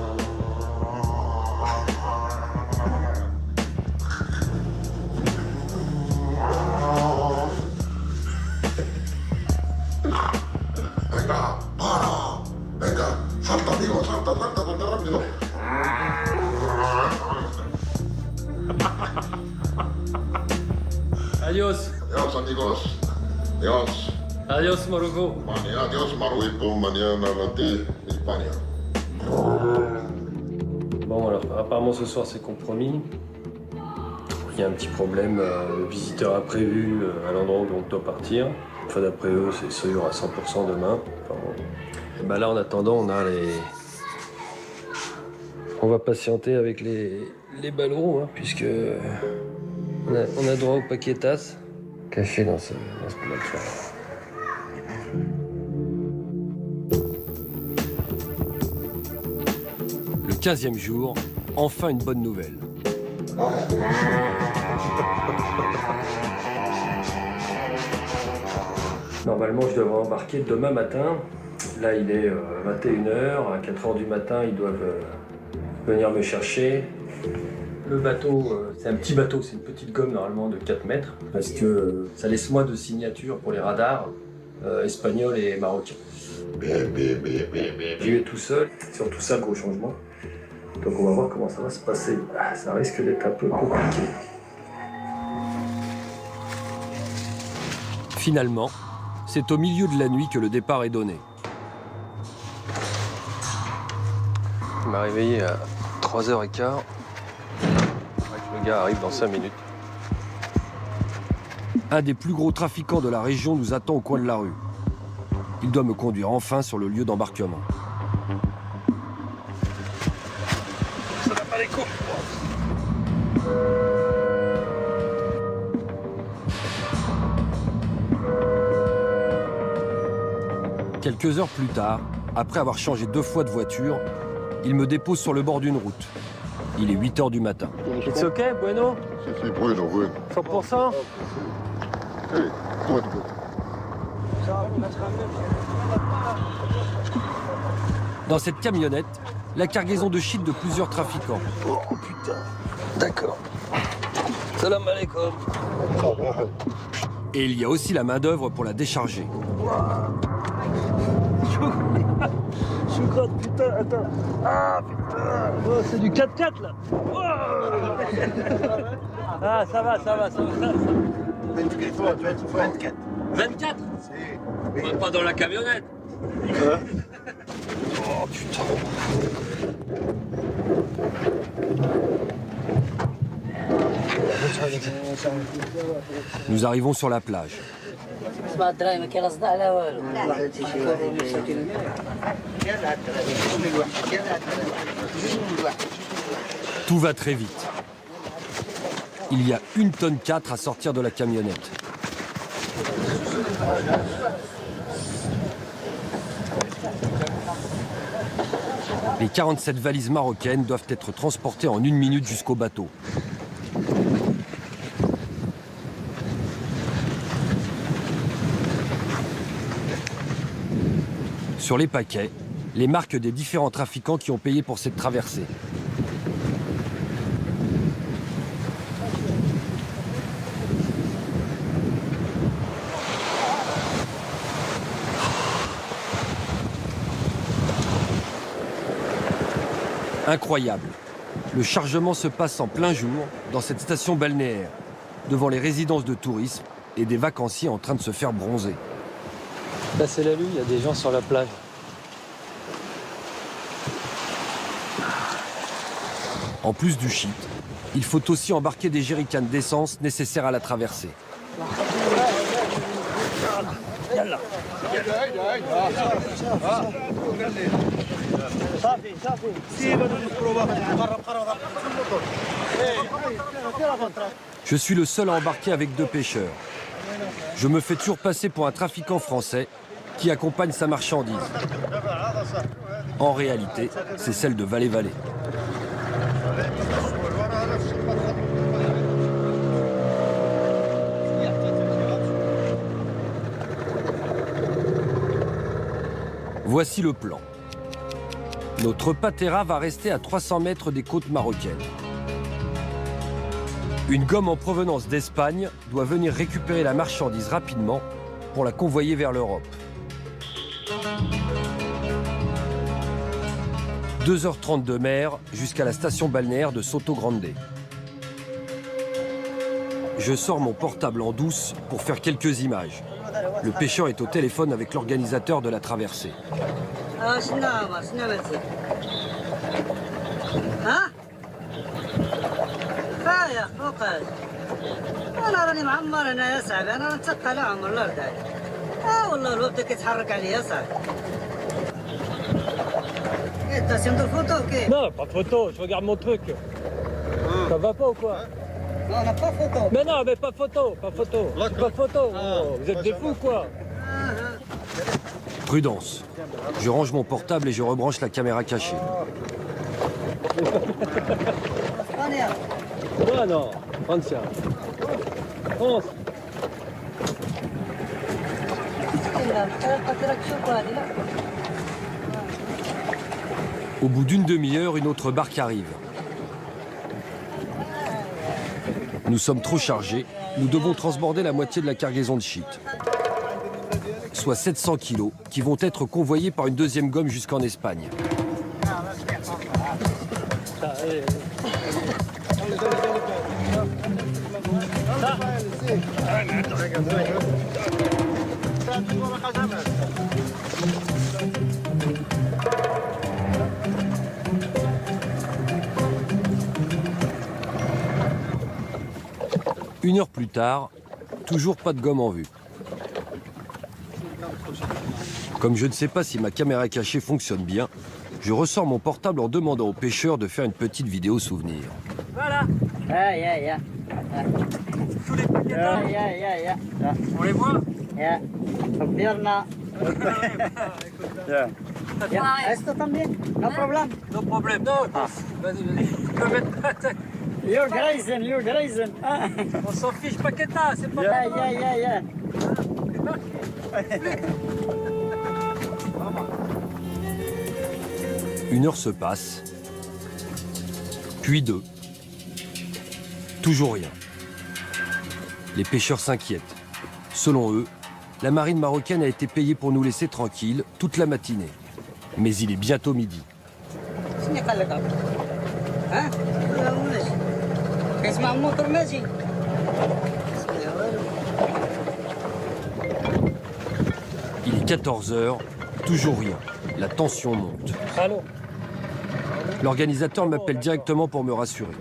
Adios. Adiós, amigos. Adiós. Adios, Marocco. Adiós, Marruecos, mañana Espagne. Bon, alors, apparemment, ce soir, c'est compromis. Il y a un petit problème. Le visiteur imprévu à l'endroit où on doit partir. Enfin, d'après eux, c'est sûr à 100% demain. Enfin, bon. Et ben là, en attendant, on a les... On va patienter avec les ballons, hein, puisque on a droit au paquetas caché dans ce plateforme. Le 15e jour, enfin une bonne nouvelle. Normalement, je devrais embarquer demain matin. Là, il est 21h. À 4h du matin, ils doivent venir me chercher. Le bateau, c'est un petit bateau, c'est une petite gomme normalement de 4 mètres. Parce que ça laisse moins de signatures pour les radars espagnols et marocains. J'y vais tout seul, surtout ça, gros changement. Donc on va voir comment ça va se passer. Ça risque d'être un peu compliqué. Finalement, c'est au milieu de la nuit que le départ est donné. Il m'a réveillé à 3h15. Le gars arrive dans 5 minutes. Un des plus gros trafiquants de la région nous attend au coin de la rue. Il doit me conduire enfin sur le lieu d'embarquement. Ça va pas les coups. Quelques heures plus tard, après avoir changé 2 fois de voiture, il me dépose sur le bord d'une route. Il est 8h du matin. It's okay, bueno? Si, bueno, bueno. 100%? Hey, bueno. Dans cette camionnette, la cargaison de shit de plusieurs trafiquants. Oh putain, d'accord. Salam alaikum. Et il y a aussi la main-d'œuvre pour la décharger. Je crois, putain, attends. Ah, putain. Oh, c'est du 4x4 là. Oh. Ah, ça va. 24. 24 si. Pas dans la camionnette. Oh putain. Nous arrivons sur la plage. Tout va très vite. Il y a 1,4 tonne à sortir de la camionnette. Les 47 valises marocaines doivent être transportées en 1 minute jusqu'au bateau. Sur les paquets, les marques des différents trafiquants qui ont payé pour cette traversée. Incroyable. Le chargement se passe en plein jour dans cette station balnéaire, devant les résidences de tourisme et des vacanciers en train de se faire bronzer. Là, c'est la lune, il y a des gens sur la plage. En plus du shit, il faut aussi embarquer des jerrycans d'essence nécessaires à la traversée. يلا صافي صافي سيب هذوك البروبا Je suis le seul à embarquer avec 2 pêcheurs. Je me fais toujours passer pour un trafiquant français qui accompagne sa marchandise. En réalité, c'est celle de Valais-Valais. Voici le plan. Notre patera va rester à 300 mètres des côtes marocaines. Une gomme en provenance d'Espagne doit venir récupérer la marchandise rapidement pour la convoyer vers l'Europe. 2h30 de mer jusqu'à la station balnéaire de Soto Grande. Je sors mon portable en douce pour faire quelques images. Le pêcheur est au téléphone avec l'organisateur de la traversée. انا راني معمر انا يا صاحبي انا نتسقى لا عمر لا رداك والله الوقت بدا كيتحرك عليا يا صاحبي انت سندر فوتو كي Non, pas de photo, je regarde mon truc. Ça va pas ou quoi? Non, on n'a pas photo. Mais non, mais pas photo, pas photo. Pas photo, vous êtes des fous quoi? Prudence. Je range mon portable et je rebranche la caméra cachée. Non, non, Francia. France. Au bout d'une demi-heure, une autre barque arrive. Nous sommes trop chargés. Nous devons transborder la moitié de la cargaison de shit. Soit 700 kilos qui vont être convoyés par une deuxième gomme jusqu'en Espagne. Une heure plus tard, toujours pas de gomme en vue. Comme je ne sais pas si ma caméra cachée fonctionne bien, je ressors mon portable en demandant aux pêcheurs de faire une petite vidéo souvenir. Voilà. Tous les paquets on les voit? كبرنا esto también no problem No problème. Non, vas-y, vas-y. Tu peux mettre... you're grazing On s'en fiche, paqueta, c'est pas yeah. Une heure se passe, puis 2. Toujours rien. Les pêcheurs s'inquiètent. Selon eux, la marine marocaine a été payée pour nous laisser tranquilles toute la matinée. Mais il est bientôt midi. Il est 14h, toujours rien. La tension monte. Allô? L'organisateur m'appelle directement pour me rassurer.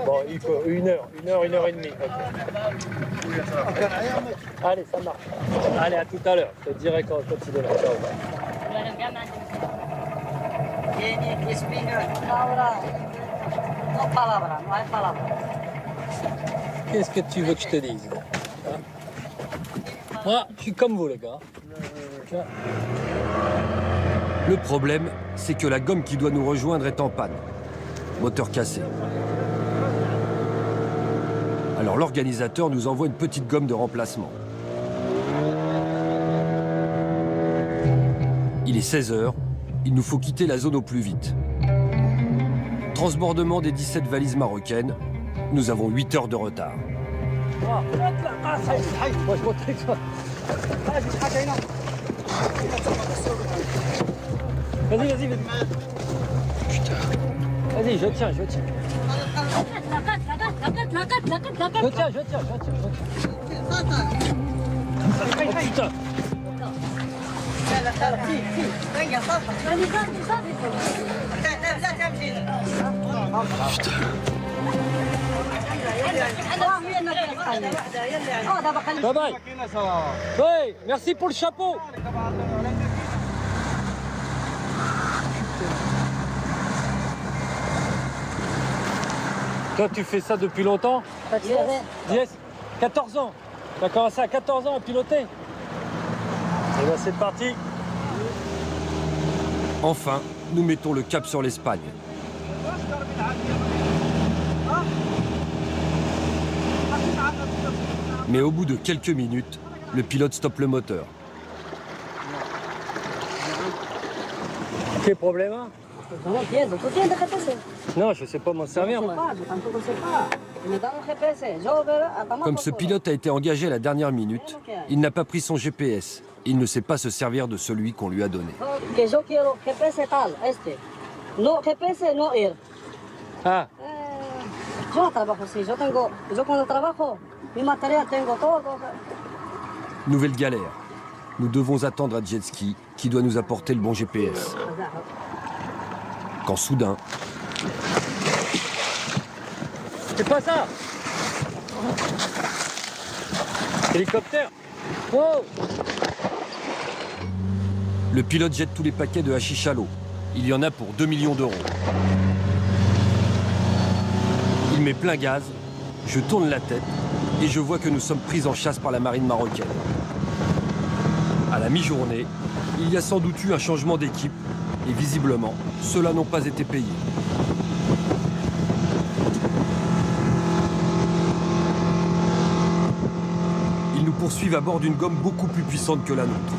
Bon, il faut une heure et demie. Okay. Allez, ça marche. Allez, à tout à l'heure. Je te dirai quand il est là. Ciao. Qu'est-ce que tu veux que je te dise? Hein? Moi, je suis comme vous, les gars. Le problème, c'est que la gomme qui doit nous rejoindre est en panne. Moteur cassé. Alors l'organisateur nous envoie une petite gomme de remplacement. Il est 16h, il nous faut quitter la zone au plus vite. Transbordement des 17 valises marocaines, nous avons 8 heures de retard. Vas-y. Putain. Vas-y, je tiens. Je tiens. Oh putain. Putain. Bye bye. Oui, merci pour le chapeau. Toi, tu fais ça depuis longtemps? Yes. 14 ans. Tu as commencé à 14 ans à piloter. Et bien, c'est parti. Enfin, nous mettons le cap sur l'Espagne. Mais au bout de quelques minutes, le pilote stoppe le moteur. Quel problème? Non, je ne sais pas m'en servir. Comme ce pilote a été engagé à la dernière minute, il n'a pas pris son GPS. Il ne sait pas se servir de celui qu'on lui a donné. Ah. Nouvelle galère. Nous devons attendre à jet ski qui doit nous apporter le bon GPS. Quand soudain... C'est pas ça! Hélicoptère! Wow! Le pilote jette tous les paquets de hashish à l'eau. Il y en a pour 2 millions d'euros. Il met plein gaz, je tourne la tête et je vois que nous sommes pris en chasse par la marine marocaine. À la mi-journée, il y a sans doute eu un changement d'équipe et visiblement, ceux-là n'ont pas été payés. Ils nous poursuivent à bord d'une gomme beaucoup plus puissante que la nôtre.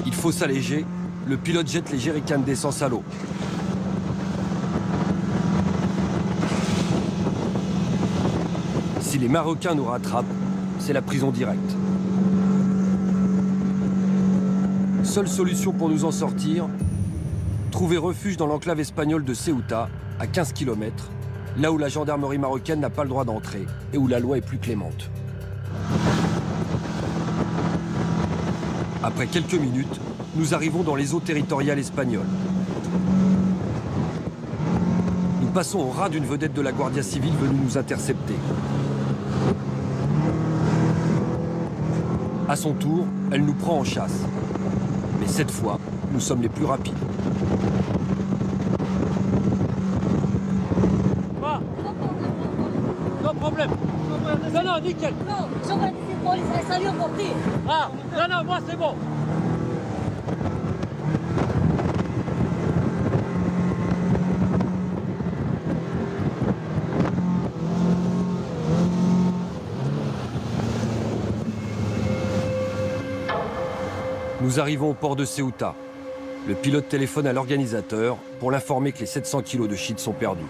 Il faut s'alléger, le pilote jette les jerrycans d'essence à l'eau. Si les Marocains nous rattrapent, c'est la prison directe. Seule solution pour nous en sortir, trouver refuge dans l'enclave espagnole de Ceuta, à 15 km, là où la gendarmerie marocaine n'a pas le droit d'entrer et où la loi est plus clémente. Après quelques minutes, nous arrivons dans les eaux territoriales espagnoles. Nous passons au ras d'une vedette de la Guardia Civile venue nous intercepter. À son tour, elle nous prend en chasse. Mais cette fois, nous sommes les plus rapides. Ah. Non problème. Non, non, nickel. Ah, non, non, moi c'est bon. Nous arrivons au port de Ceuta. Le pilote téléphone à l'organisateur pour l'informer que les 700 kilos de shit sont perdus.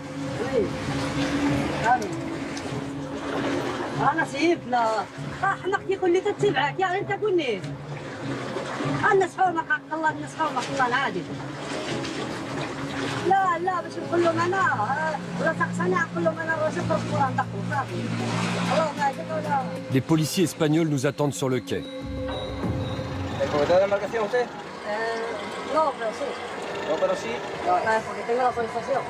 Les policiers espagnols nous attendent sur le quai. ¿Está de embarcación usted? No, pero sí. No, pero sí. Porque tengo la autorización.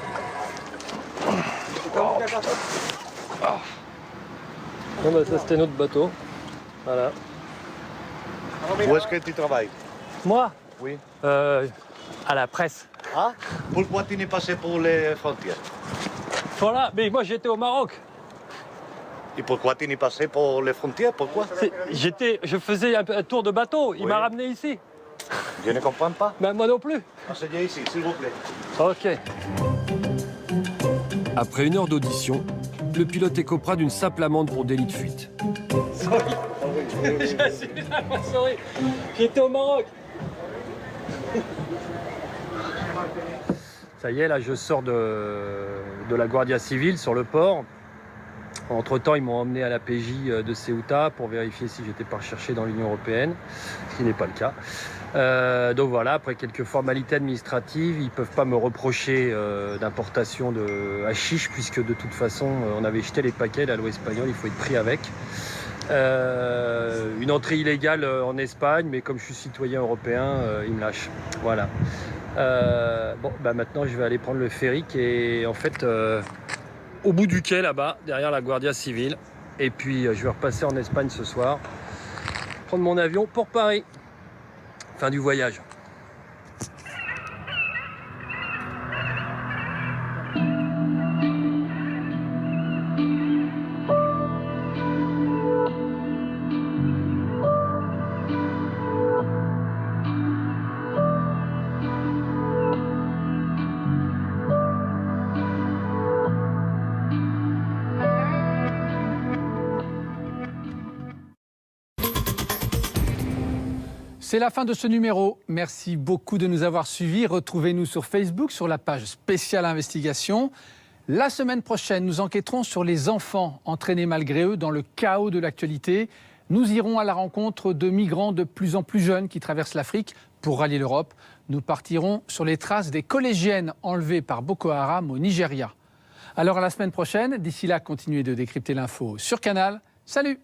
Bon, bah, ça c'était notre bateau. Voilà. Où est-ce que tu travailles? Moi? Oui. À la presse. Ah? Pourquoi tu n'es passé pour les frontières? Voilà, mais moi j'étais au Maroc. Et pourquoi tu n'es passé pour les frontières? Pourquoi? Je faisais un tour de bateau, il m'a ramené ici. Je ne comprends pas. Ben, moi non plus. Asseyez ici, s'il vous plaît. Ok. Après 1 heure d'audition, le pilote écopera d'une simple amende pour délit de fuite. Sorry. Je suis vraiment sorry. J'étais au Maroc. Ça y est, là je sors de la Guardia Civile sur le port. Entre-temps, ils m'ont emmené à la PJ de Ceuta pour vérifier si j'étais pas recherché dans l'Union européenne, ce qui n'est pas le cas. Donc voilà, après quelques formalités administratives, ils ne peuvent pas me reprocher d'importation de hashish, puisque de toute façon, on avait jeté les paquets, la loi espagnole, il faut être pris avec. Une entrée illégale en Espagne, mais comme je suis citoyen européen, ils me lâchent. Voilà. Bon, bah maintenant, je vais aller prendre le ferry et en fait... au bout du quai là-bas, derrière la Guardia Civile. Et puis je vais repasser en Espagne ce soir, prendre mon avion pour Paris. Fin du voyage. C'est la fin de ce numéro. Merci beaucoup de nous avoir suivis. Retrouvez-nous sur Facebook, sur la page spéciale investigation. La semaine prochaine, nous enquêterons sur les enfants entraînés malgré eux dans le chaos de l'actualité. Nous irons à la rencontre de migrants de plus en plus jeunes qui traversent l'Afrique pour rallier l'Europe. Nous partirons sur les traces des collégiennes enlevées par Boko Haram au Nigeria. Alors à la semaine prochaine. D'ici là, continuez de décrypter l'info sur Canal. Salut!